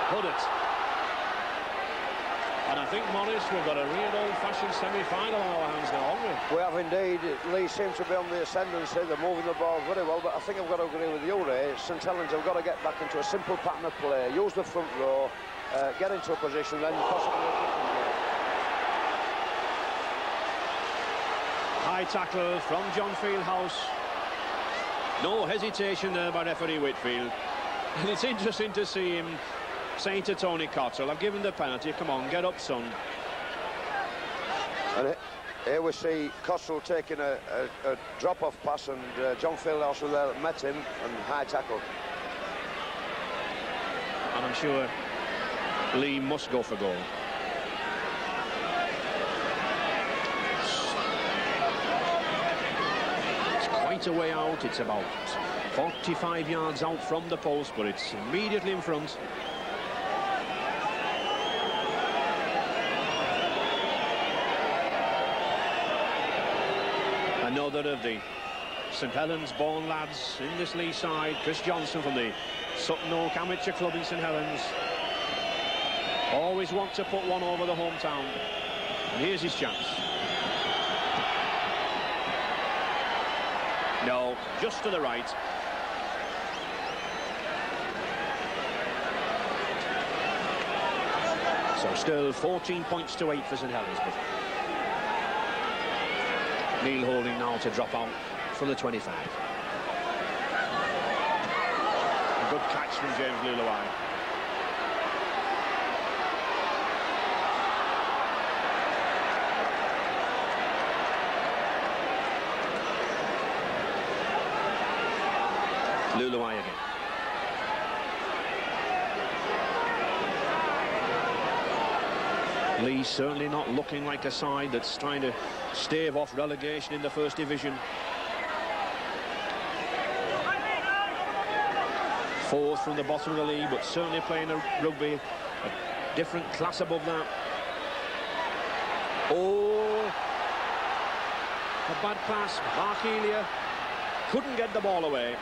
Huddart. And I think, Morris, we've got a real old-fashioned semi-final on our hands now, haven't we? We have indeed. Leigh seems to be on the ascendancy. They're moving the ball very well, but I think I've got to agree with you, Ray. St Helens have got to get back into a simple pattern of play, use the front row, get into a position, then possibly a different game. High tackle from John Fieldhouse. No hesitation there by referee Whitfield. And it's interesting to see him saying to Tony Cottrell, I've given the penalty, come on, get up, son. And here we see Cottrell taking a drop-off pass, and John Fieldhouse was there, met him, and high tackle. And I'm sure Leigh must go for goal. It's quite a way out. It's about 45 yards out from the post, but it's immediately in front. Another of the St Helens born lads in this Leigh side, Chris Johnson from the Sutton Oak Amateur Club in St Helens. Always want to put one over the hometown. And here's his chance. No, just to the right. So still 14 points to 8 for St Helens. But Neil Holding now to drop out from the 25. A good catch from James Luluai. Luluai again. Leigh certainly not looking like a side that's trying to stave off relegation in the First Division. 4th from the bottom of the league, but certainly playing a rugby a different class above that. Oh, a bad pass. Mark Elia couldn't get the ball away.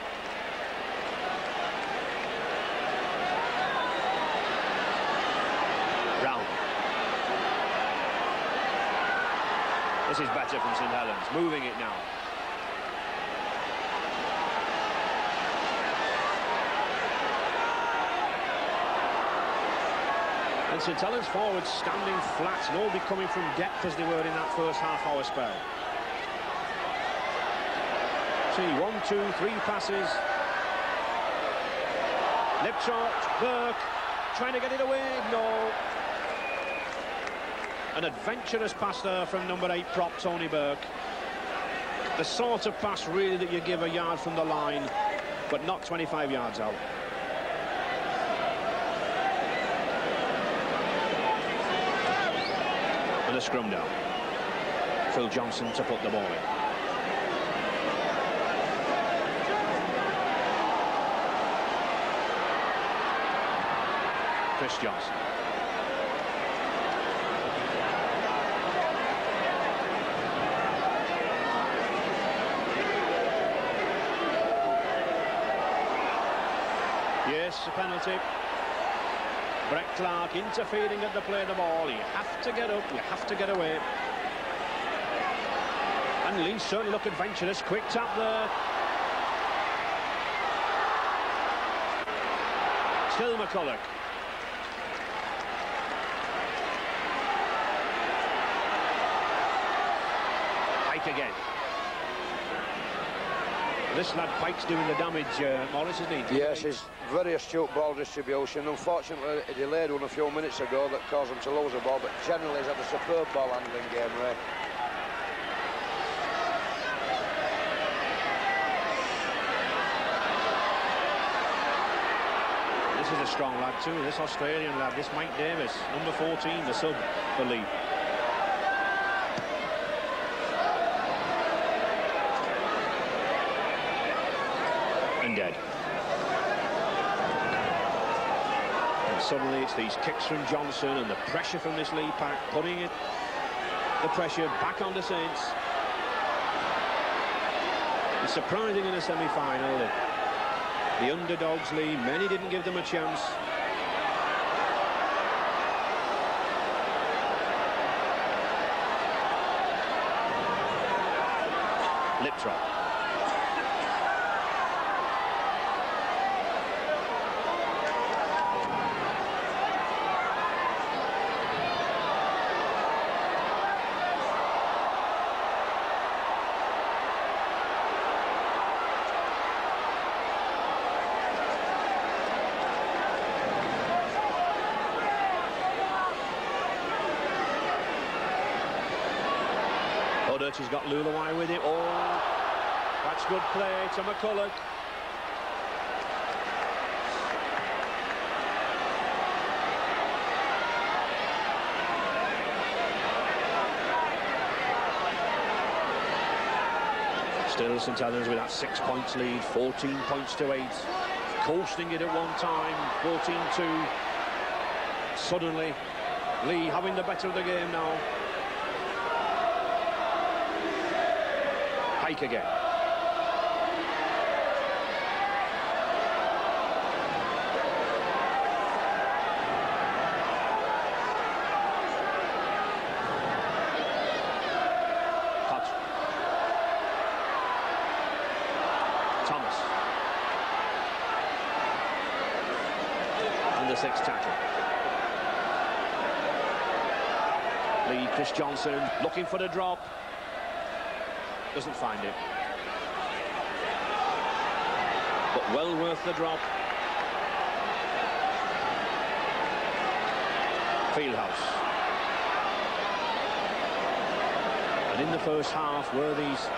This is better from St Helens, moving it now. And St Helens forwards standing flat, nobody coming from depth as they were in that first half-hour spell. See, 1, 2, 3 passes. Lipchart, Burke, trying to get it away, no. An adventurous pass there from number 8 prop Tony Burke. The sort of pass really that you give a yard from the line, but not 25 yards out. And a scrum down. Phil Johnson to put the ball in. Chris Johnson. Yes, a penalty. Brett Clark interfering at the play of the ball. You have to get up, you have to get away. And Leigh certainly look adventurous. Quick tap there. Still McCulloch. Pike again. This lad Pike's doing the damage, Morris, isn't he? Yes, he's very astute ball distribution. Unfortunately, he delayed one a few minutes ago that caused him to lose the ball, but generally he's had a superb ball handling game, Ray. This is a strong lad too, this Australian lad, this Mike Davis, number 14, the sub for Leigh. And dead. And suddenly it's these kicks from Johnson and the pressure from this Leigh pack, putting the pressure back on the Saints. It's surprising in a semi-final that the underdogs, Leigh, many didn't give them a chance. Liptrop. He's got Lulawai with it. Oh, that's good play to McCulloch. Still St Helens with that 6 points lead, 14 points to 8. Coasting it at one time, 14-2. Suddenly, Leigh having the better of the game now. Pike again. Cut. Thomas. And the sixth tackle. Leigh, Chris Johnson looking for the drop. Doesn't find it. But well worth the drop. Fieldhouse. And in the first half, where these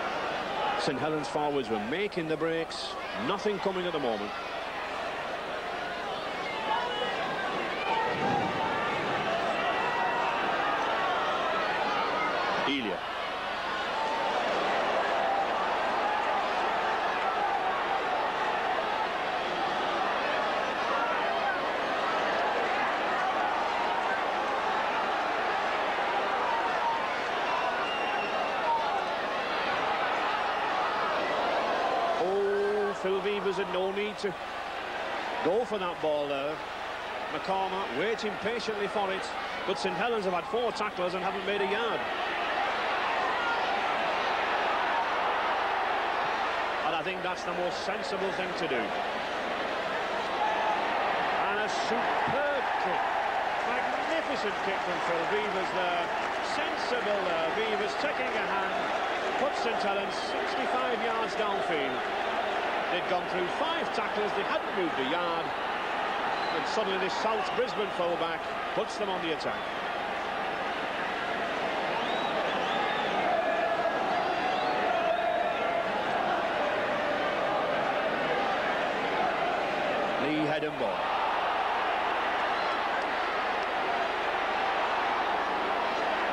St Helens forwards were making the breaks, nothing coming at the moment. Elia. Phil Vevers had no need to go for that ball there. McCormack waiting patiently for it, but St Helens have had 4 tacklers and haven't made a yard. And I think that's the most sensible thing to do. And a superb kick, magnificent kick from Phil Vevers there. Sensible there, Vevers taking a hand, puts St Helens 65 yards downfield. They'd gone through 5 tacklers, they hadn't moved a yard, and suddenly this South Brisbane fullback puts them on the attack. Leigh head and ball.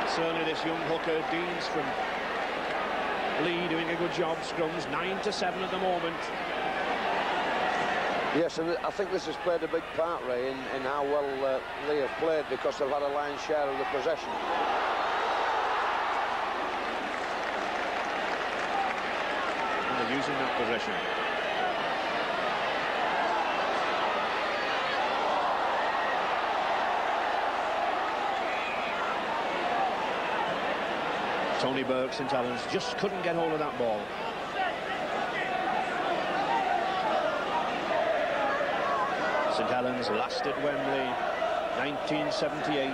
Certainly this young hooker, Deans from Leigh, doing a good job. Scrums 9-7 at the moment. Yes, and I think this has played a big part, Ray, in how well Leigh have played, because they've had a lion's share of the possession. And they're using that possession. Tony Burke, St Helens, just couldn't get hold of that ball. St St Helens last at Wembley, 1978.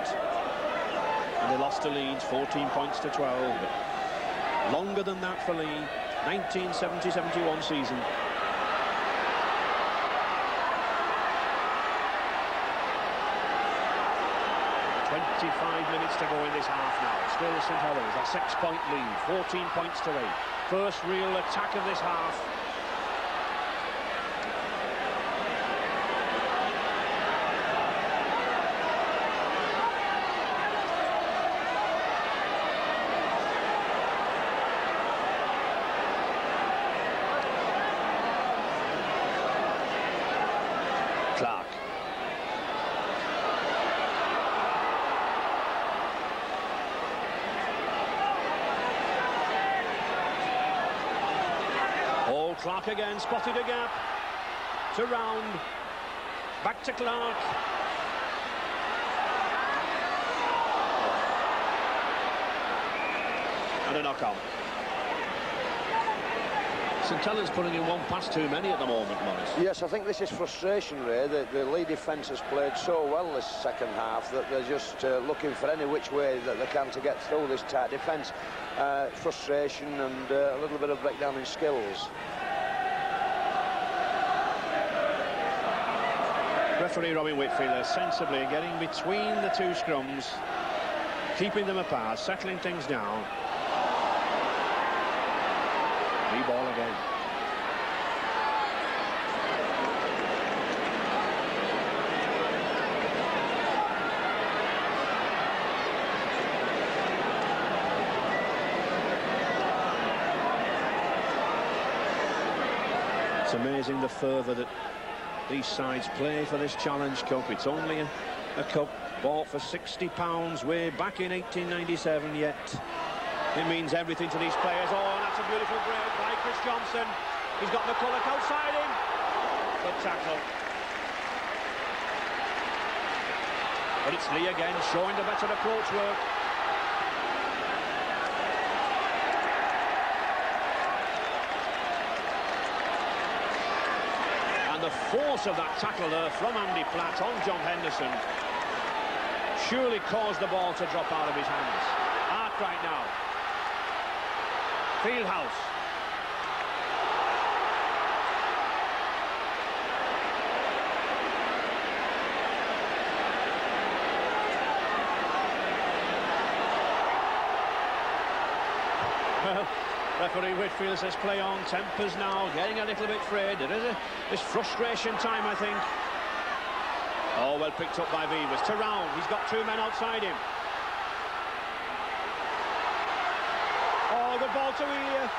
And they lost to Leeds, 14 points to 12. But longer than that for Leigh, 1970-71 season. Minutes to go in this half now. Still St Helens, a 6-point lead, 14 points to 8. First real attack of this half. Clark. Clark again, spotted a gap. To Round. Back to Clark. And a knock-on. St Helens putting in one pass too many at the moment, Morris. Yes, I think this is frustration, Ray. The Leigh defence has played so well this second half that they're just looking for any which way that they can to get through this tight defence. Frustration and a little bit of breakdown in skills. Referee Robin Whitfield sensibly getting between the two scrums, keeping them apart, settling things down. Free ball again. It's amazing the fervour that these sides play for this Challenge Cup. It's only a cup bought for £60 way back in 1897, yet it means everything to these players. Oh, and that's a beautiful break by Chris Johnson. He's got McCulloch outside him. Good tackle. But it's Leigh again, showing the better approach work. The force of that tackle there from Andy Platt on John Henderson surely caused the ball to drop out of his hands. Arkwright now. Fieldhouse. Well, referee Whitfield says play on, tempers now, getting a little bit frayed. There is this frustration time, I think. Oh, well picked up by Vivas. To Round, he's got two men outside him. Oh, good ball to Elia.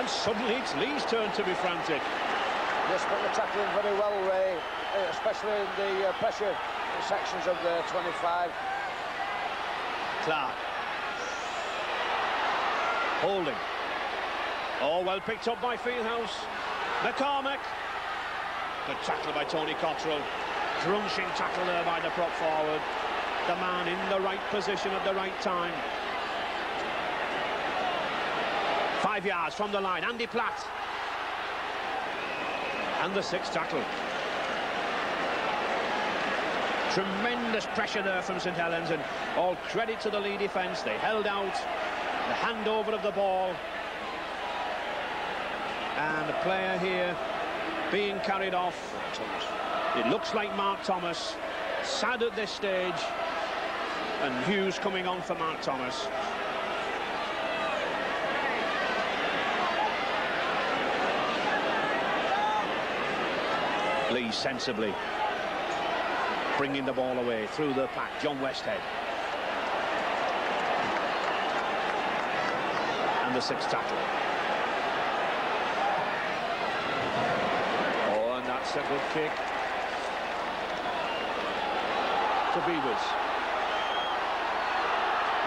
And suddenly it's Leigh's turn to be frantic. Yes, but they're tackling very well, Ray, especially in the pressure sections of the 25. Clark. Holding. Oh, well picked up by Fieldhouse. McCormack. Good tackle by Tony Cottrell. Crunching tackle there by the prop forward. The man in the right position at the right time. 5 yards from the line. Andy Platt. And the sixth tackle. Tremendous pressure there from St Helens, and all credit to the Leigh defence. They held out. The handover of the ball. And the player here being carried off. It looks like Mark Thomas. Sad at this stage. And Hughes coming on for Mark Thomas. Leigh sensibly bringing the ball away through the pack. John Westhead. And the sixth tackle. Oh, and that's a good kick. To Beavers.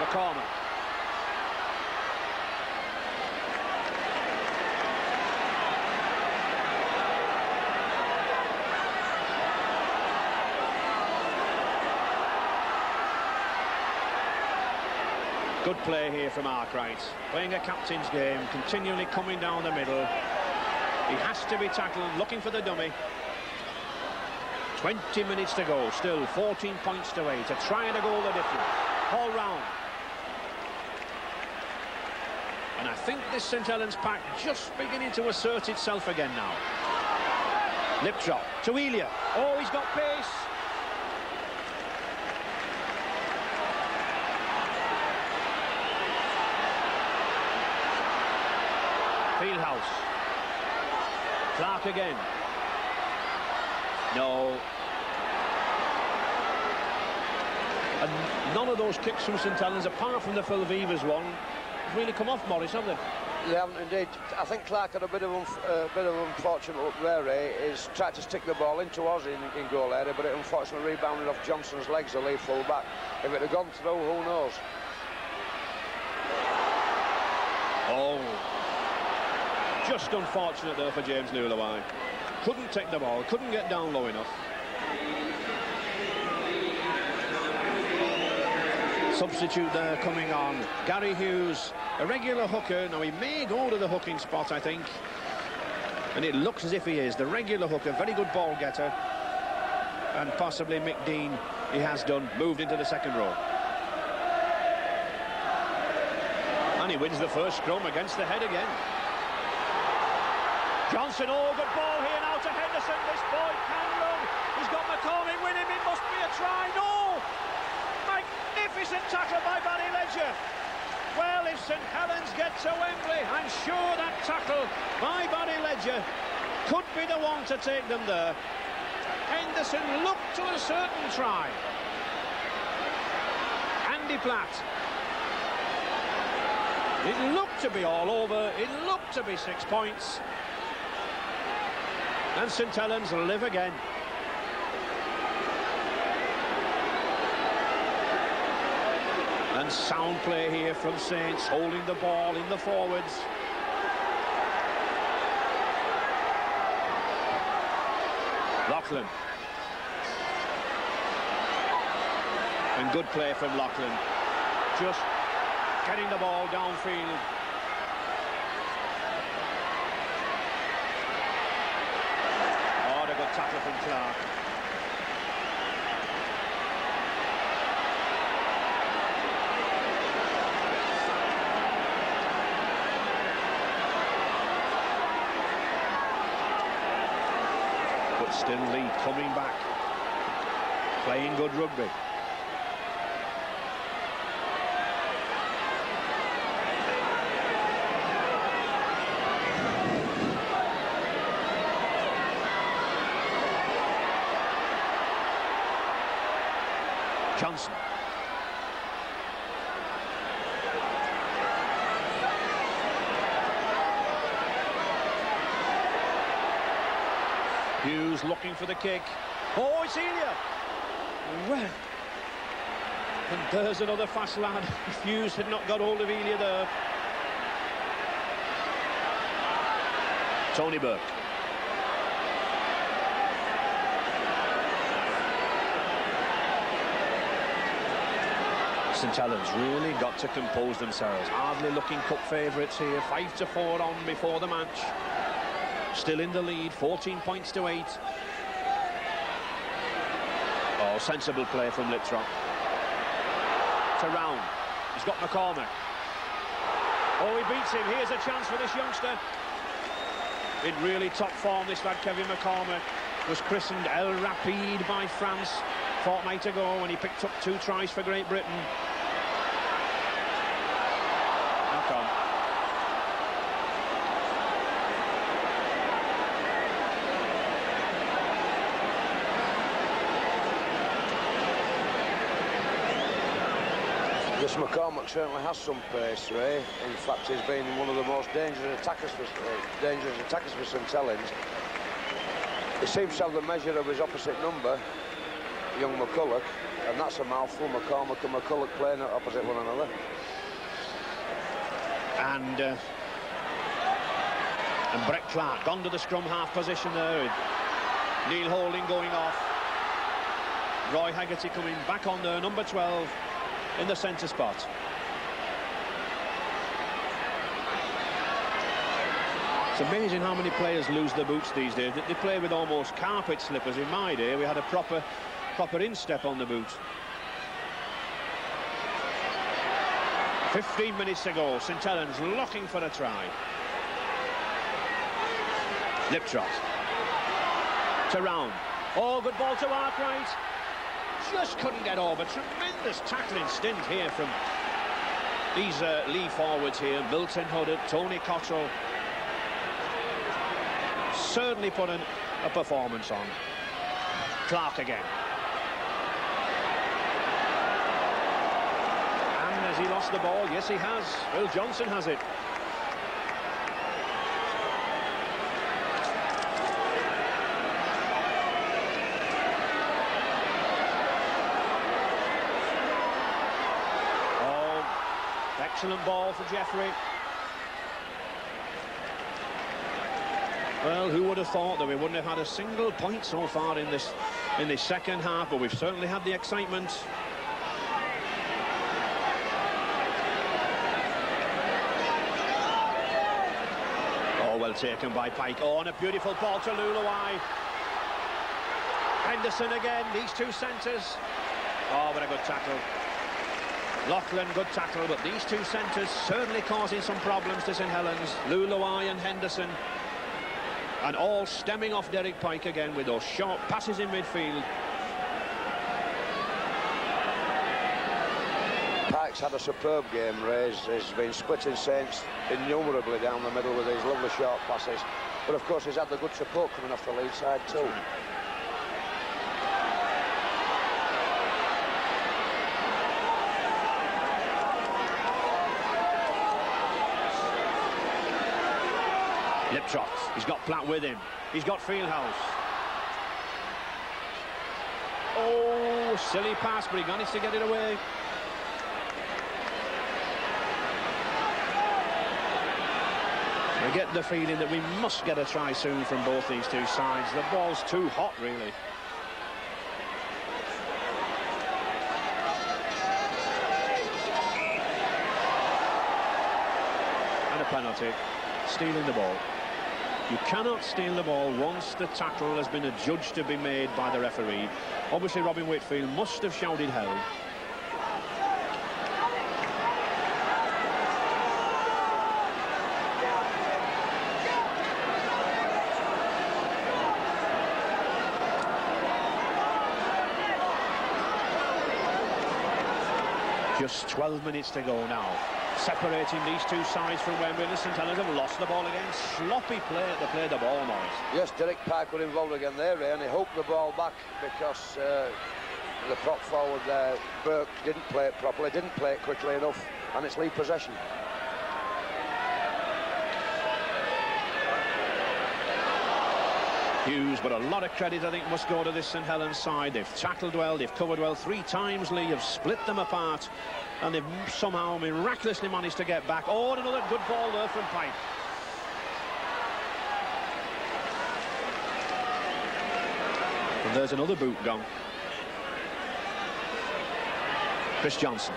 McCormack. Good play here from Arkwright, playing a captain's game, continually coming down the middle. He has to be tackled, looking for the dummy. 20 minutes to go, still 14 points to 8. A try and a goal the difference. All round. And I think this St Helens pack just beginning to assert itself again now. Liptrop to Elia. Oh, he's got pace. Fieldhouse. Clark again. No. And none of those kicks from St Helens, apart from the Phil Vivers one, have really come off, Morris, have they? They haven't indeed. I think Clark had a bit of unfortunate luck there. He's tried to stick the ball into us in goal area, but it unfortunately rebounded off Johnson's legs, the lead full back. If it had gone through, who knows? Oh, just unfortunate there for James Lulawai. Couldn't take the ball, couldn't get down low enough. Substitute there coming on. Gary Hughes, a regular hooker. Now he may go to the hooking spot, I think. And it looks as if he is. The regular hooker, very good ball getter. And possibly Mick Dean, he has done, moved into the second row. And he wins the first scrum against the head again. Johnson, oh, good ball here now to Henderson. This boy can run. He's got McCormick with him. It must be a try. No! Magnificent tackle by Barry Ledger. Well, if St Helens get to Wembley, I'm sure that tackle by Barry Ledger could be the one to take them there. Henderson looked to a certain try. Andy Platt. It looked to be all over. It looked to be 6 points. And St Helens live again. And sound play here from Saints, holding the ball in the forwards. Loughlin. And good play from Loughlin. Just getting the ball downfield. Oh, a good tackle from Clark. But still Leigh coming back, playing good rugby. Johnson. Hughes looking for the kick. Oh, it's Elia. Well, and there's another fast lad. If Hughes had not got hold of Elia there. Tony Burke. St Helens really got to compose themselves. Hardly looking cup favourites here. 5-4 on before the match. Still in the lead, 14 points to 8. Oh, sensible play from Liptrop. To Round. He's got McCormick. Oh, he beats him. Here's a chance for this youngster. In really top form, this lad, Kevin McCormick, was christened El Rapide by France a fortnight ago when he picked up 2 tries for Great Britain. Knock on. This McCormick certainly has some pace, Ray. In fact, he's been one of the most dangerous attackers for St Helens. He seems to have the measure of his opposite number, young McCulloch, and that's a mouthful. McCormick and McCulloch playing opposite one another. And Brett Clark gone to the scrum half position there. Neil Holding going off. Roy Haggerty coming back on there, number 12 in the centre spot. It's amazing how many players lose their boots these days. They play with almost carpet slippers. In my day, we had a proper instep on the boot. 15 minutes to go. St Helens looking for a try. Liptrot. To Round. Oh, good ball to Arkwright. Just couldn't get over. Tremendous tackling stint here from these Leigh forwards here. Milton Hodded, Tony Cottrell. Certainly put a performance on. Clark again. And has he lost the ball? Yes, he has. Will Johnson has it. Excellent ball for Jeffrey. Well, who would have thought that we wouldn't have had a single point so far in this second half, but we've certainly had the excitement. Oh, well taken by Pike. Oh, and a beautiful ball to Luluai. Henderson again, these two centres. Oh, what a good tackle. Loughlin, good tackle, but these two centres certainly causing some problems to St Helens. Luluai and Henderson. And all stemming off Derek Pike again with those short passes in midfield. Pike's had a superb game, Ray. He's been splitting Saints innumerably down the middle with these lovely short passes. But of course he's had the good support coming off the lead side too. Liptrot, he's got Platt with him. He's got Fieldhouse. Oh, silly pass, but he managed to get it away. I get the feeling that we must get a try soon from both these two sides. The ball's too hot, really. And a penalty. Stealing the ball. You cannot steal the ball once the tackle has been adjudged to be made by the referee. Obviously, Robin Whitfield must have shouted held. Just 12 minutes to go now. Separating these two sides from Wembley. St Helens have lost the ball again. Sloppy play to play the ball, Morris. Yes, Derek Pike were involved again there, Ray, and he hooked the ball back because the prop forward there, Burke, didn't play it properly, didn't play it quickly enough, and it's Leigh possession. Hughes, but a lot of credit I think must go to this St Helens side. They've tackled well, they've covered well. 3 times Leigh have split them apart, and they've somehow miraculously managed to get back. Oh, and another good ball there from Pike. And there's another boot gone. Chris Johnson.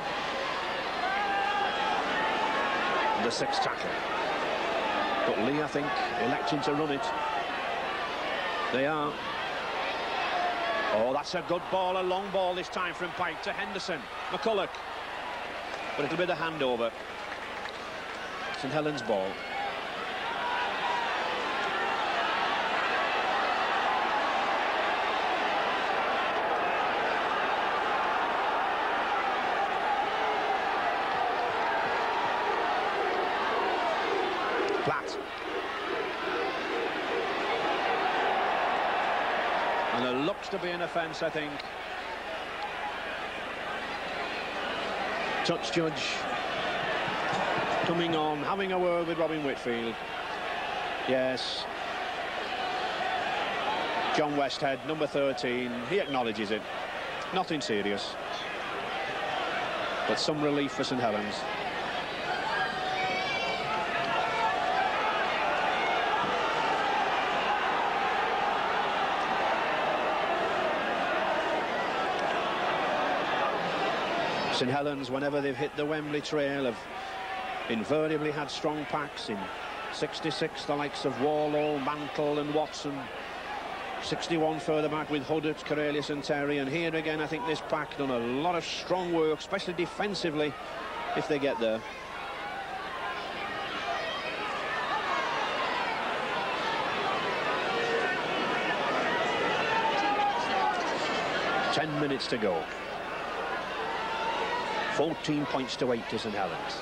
And the 6th tackle. But Leigh, I think, electing to run it. They are. Oh, that's a good ball, a long ball this time from Pike to Henderson. McCulloch. But it'll be the handover. St Helens ball. Platt. And there looks to be an offence, I think. Touch judge coming on, having a word with Robin Whitfield. Yes. John Westhead, number 13, he acknowledges it. Nothing serious. But some relief for St Helens. St Helens, whenever they've hit the Wembley trail, have invariably had strong packs in 66, the likes of Warlow, Mantle and Watson. 61 further back with Huddart, Corellius and Terry. And here again, I think this pack done a lot of strong work, especially defensively, if they get there. Ten minutes to go. 14 points to 8 to St Helens.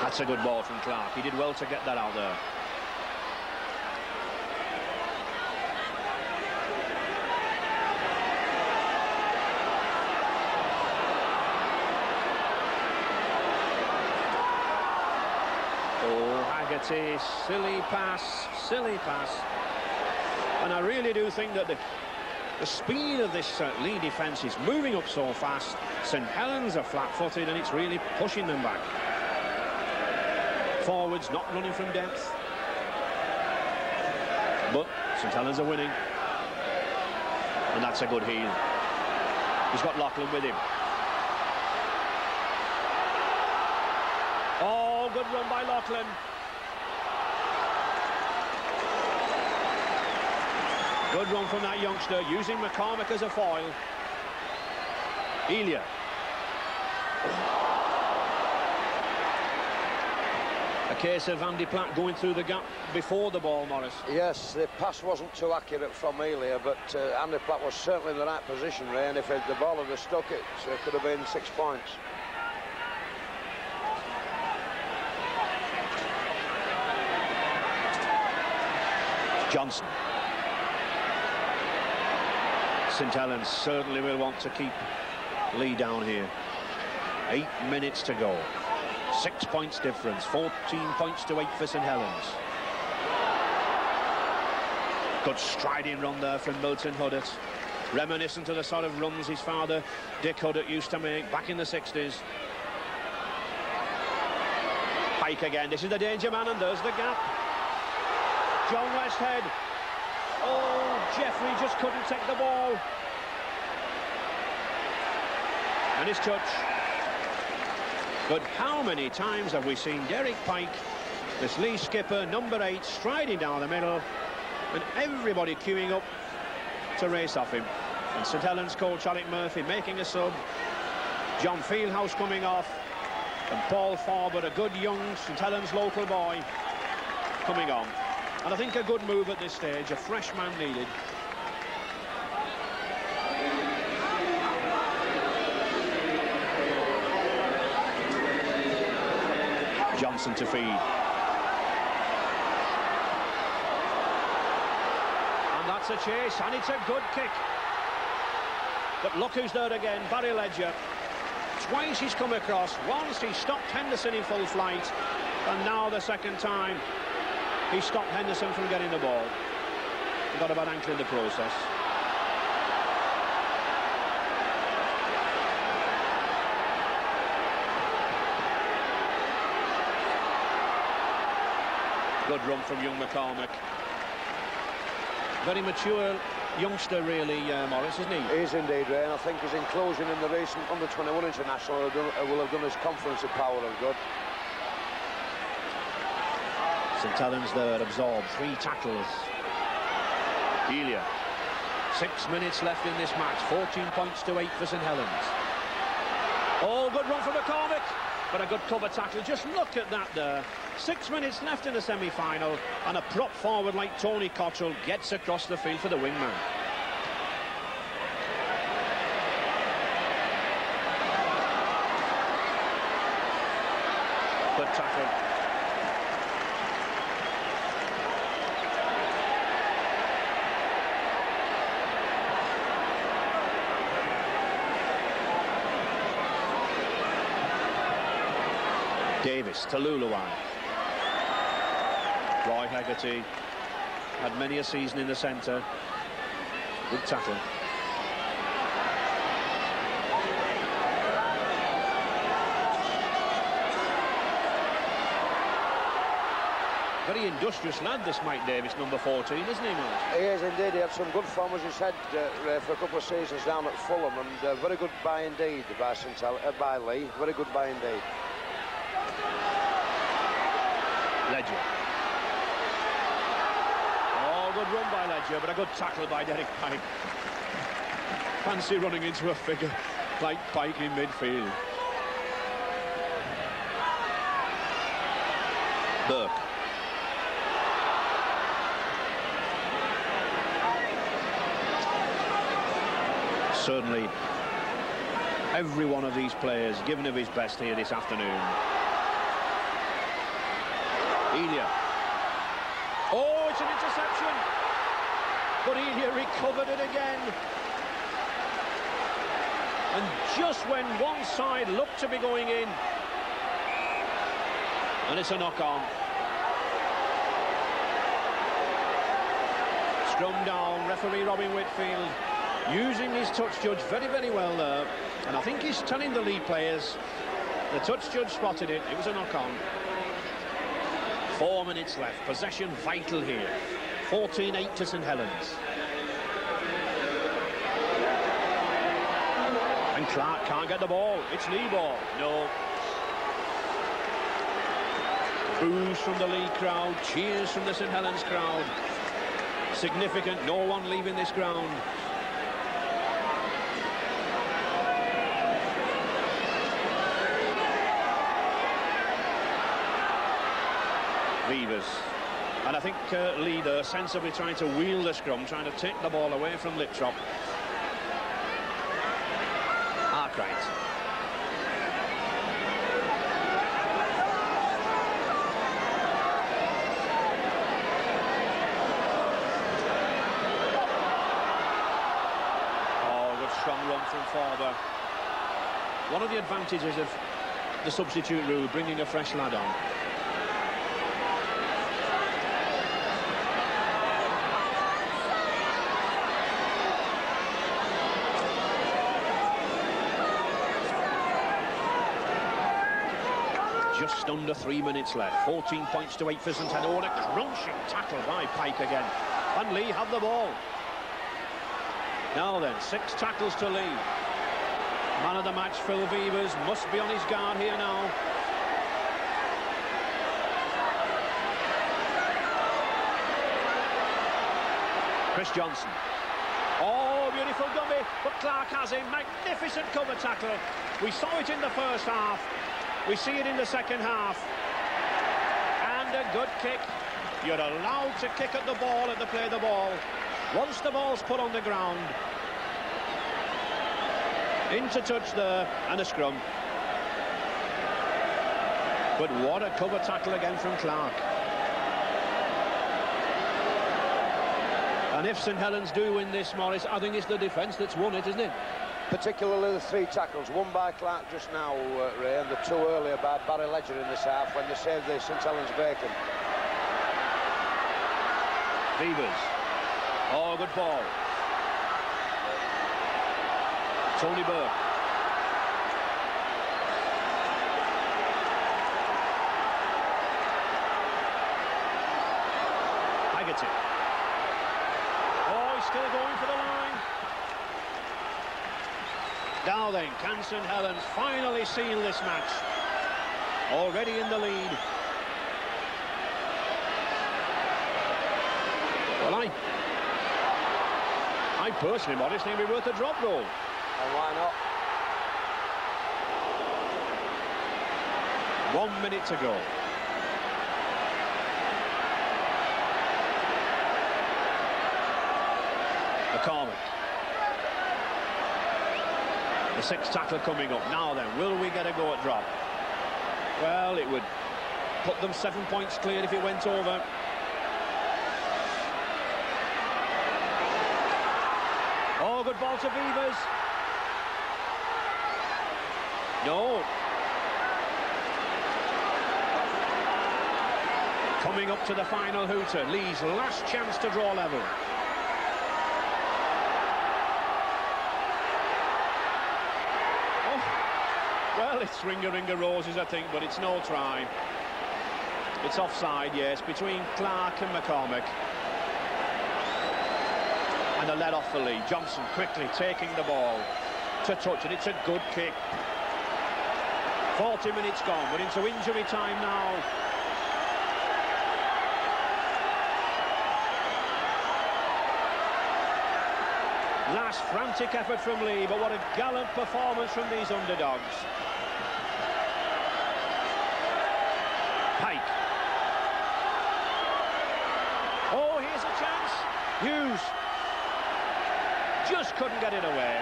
That's a good ball from Clark. He did well to get that out there. Oh, Haggerty, silly pass, silly pass. And I really do think that the speed of this Leigh defence is moving up so fast. St Helens are flat-footed and it's really pushing them back. Forwards not running from depth, but St Helens are winning, and that's a good heel. He's got Loughlin with him. Oh, good run by Loughlin. Good run from that youngster, using McCormick as a foil. Elia. A case of Andy Platt going through the gap before the ball, Morris. Yes, the pass wasn't too accurate from Elia, but Andy Platt was certainly in the right position, Ray, and if the ball had stuck it, it could have been 6 points. Johnson. St Helens certainly will want to keep Leigh down here. 8 minutes to go. 6 points difference, 14 points to 8 for St Helens. Good striding run there from Milton Huddart. Reminiscent of the sort of runs his father, Dick Huddart, used to make back in the 60s. Pike again, this is the danger man, and there's the gap. John Westhead. Oh, Jeffrey just couldn't take the ball. And his touch. But how many times have we seen Derek Pike, this Leigh skipper, number 8, striding down the middle, and everybody queuing up to race off him. And St Helens coach Alec Murphy making a sub. John Fieldhouse coming off, and Paul Forward, a good young St Helens local boy, coming on. And I think a good move at this stage, a fresh man needed. Johnson to feed. And that's a chase, and it's a good kick. But look who's there again, Barry Ledger. Twice he's come across. Once he stopped Henderson in full flight, and now the second time he stopped Henderson from getting the ball. He got about ankle in the process. Good run from young McCormick. Very mature youngster, really, Morris, isn't he? He is indeed, Ray, and I think his inclusion in the recent under-21 international will have done his conference a power of good. St Helens there absorbed 3 tackles. Elia. 6 minutes left in this match. 14 points to 8 for St Helens. Oh, good run from McCormick, but a good cover tackle. Just look at that there. 6 minutes left in the semi-final, and a prop forward like Tony Cottrell gets across the field for the wingman. Good tackle. Davis to Luluan. Roy Haggerty had many a season in the centre. Good tackle. Very industrious lad, this Mike Davis, number 14, isn't he, Mark? He is indeed. He had some good form, as you said, for a couple of seasons down at Fulham, and very good buy indeed by Leigh. Very good buy indeed. Ledger. Oh, good run by Ledger, but a good tackle by Derek Pike. Fancy running into a figure like Pike in midfield. Burke. Certainly, every one of these players given of his best here this afternoon. Elia. Oh, it's an interception. But Elia recovered it again. And just when one side looked to be going in, and it's a knock-on. Scrum down, referee Robin Whitfield using his touch judge very, very well there. And I think he's telling the Leigh players, the touch judge spotted it, it was a knock-on. 4 minutes left, possession vital here. 14-8 to St Helens. And Clark can't get the ball, it's Leigh ball, no. Boos from the Leigh crowd, cheers from the St Helens crowd. Significant, no one leaving this ground. Vivas. And I think Leigh there sensibly trying to wheel the scrum, trying to take the ball away from Littrop. Arkwright. Oh, good strong run from Forber. One of the advantages of the substitute rule, bringing a fresh lad on. Just under 3 minutes left. 14 points to 8 for St Helens. Oh, a crunching tackle by Pike again. And Leigh have the ball. Now then, 6 tackles to Leigh. Man of the match, Phil Vivas, must be on his guard here now. Chris Johnson. Oh, beautiful dummy, but Clark has him. Magnificent cover tackle. We saw it in the first half. We see it in the second half. And a good kick. You're allowed to kick at the ball and to play the ball. Once the ball's put on the ground. Into touch there, and a scrum. But what a cover tackle again from Clark. And if St Helens do win this, Morris, I think it's the defence that's won it, isn't it? Particularly the 3 tackles, one by Clark just now, Ray, and the 2 earlier by Barry Ledger in this half when they saved the St Helens bacon. Vivas. Oh, good ball. Tony Burke. Haggerty. Oh, he's still going for the line. Now then, can St Helens finally seal this match? Already in the lead. Well, I personally, Morris, think it'd be worth a drop goal. And why not? 1 minute to go. McCormick. The 6th tackle coming up. Now then, will we get a go at drop? Well, it would put them 7 points clear if it went over. Oh, good ball to Vivas. No. Coming up to the final hooter. Leigh's last chance to draw level. Oh, well, it's ring-a-ring-a roses, I think, but it's no try. It's offside, yes, between Clark and McCormick. And a let off for Leigh. Johnson quickly taking the ball to touch, and it's a good kick. 40 minutes gone, but into injury time now. Last frantic effort from Leigh, but what a gallant performance from these underdogs. Pike. Oh, here's a chance. Hughes just couldn't get it away.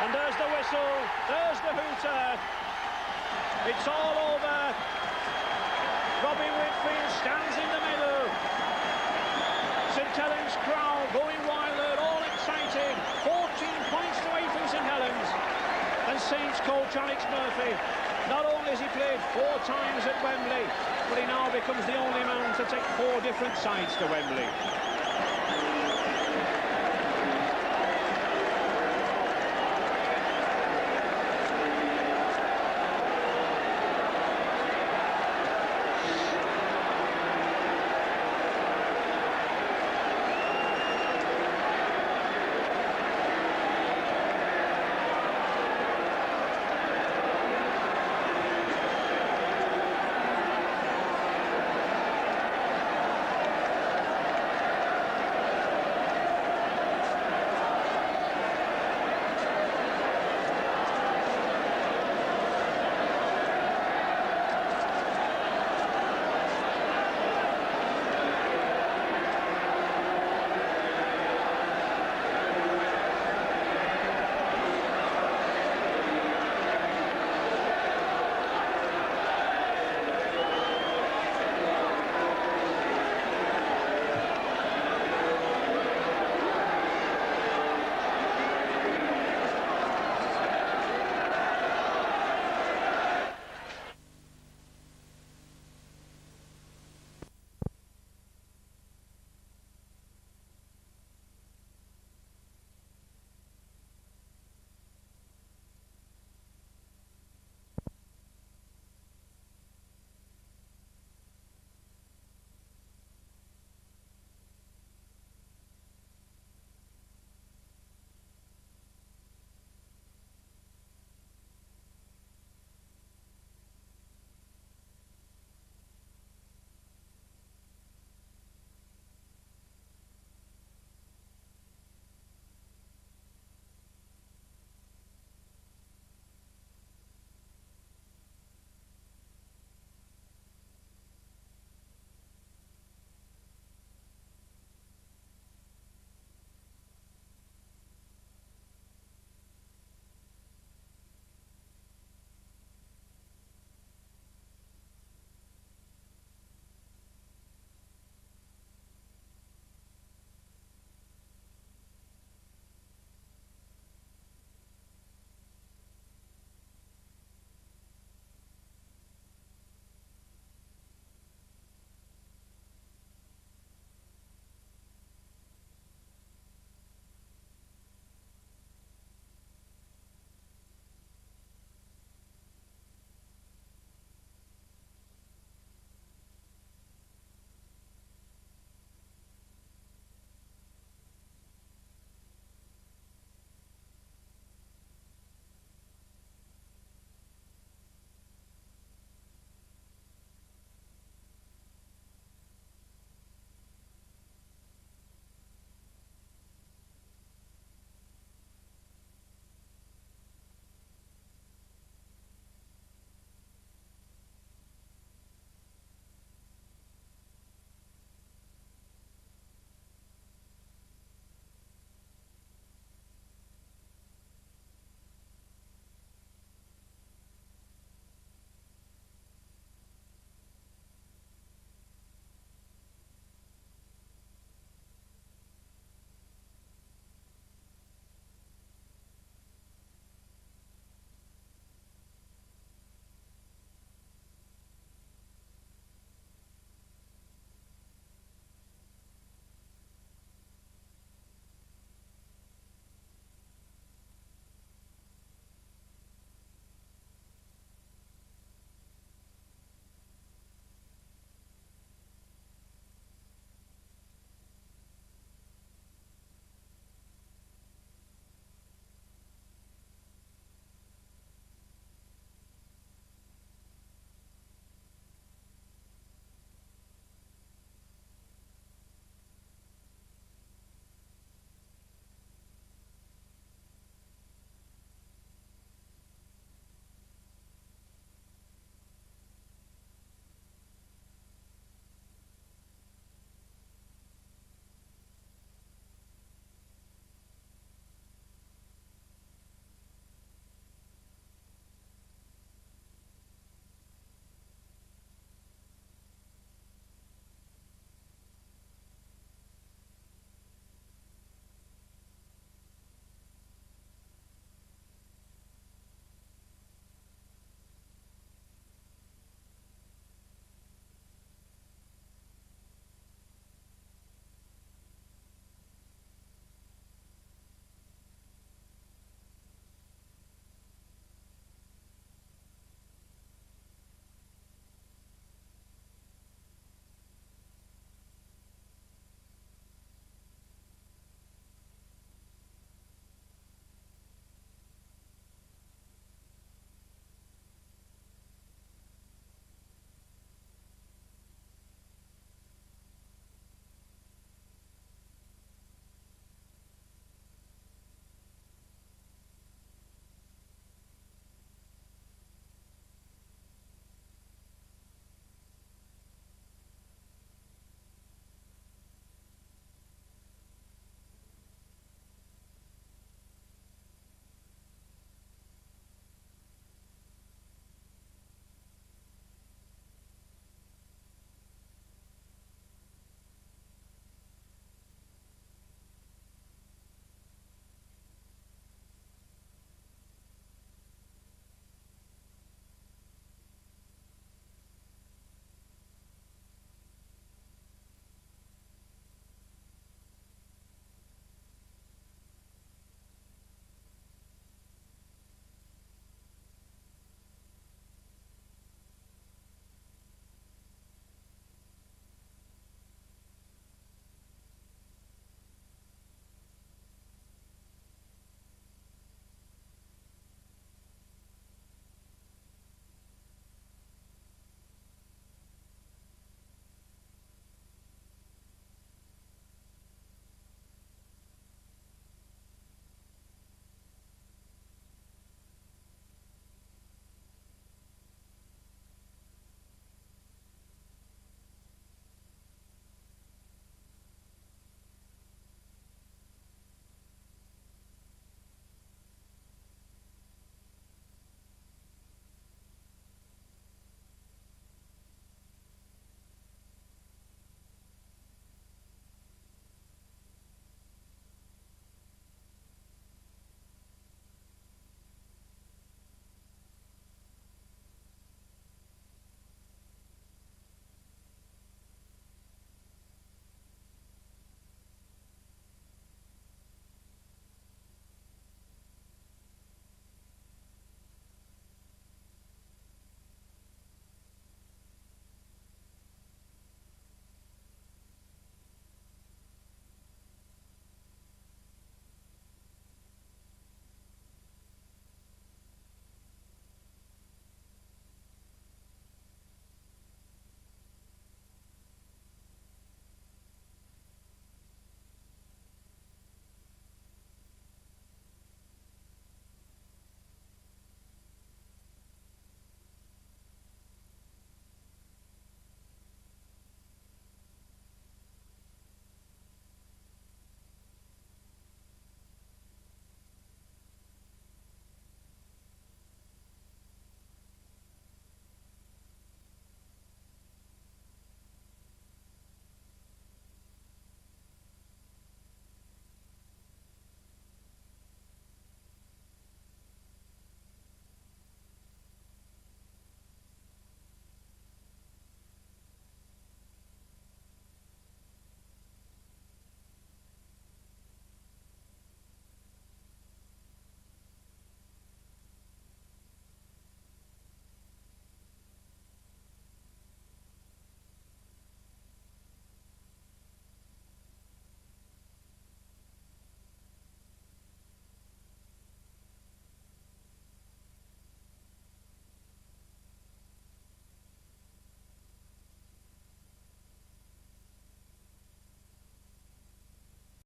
And there's the whistle, there's the hooter. It's all over. Robbie Whitfield stands in the middle. St Helens crowd going wild, all excited. 14 points to 8 from St Helens. And Saints coach Alex Murphy, not only has he played 4 times at Wembley, but he now becomes the only man to take 4 different sides to Wembley.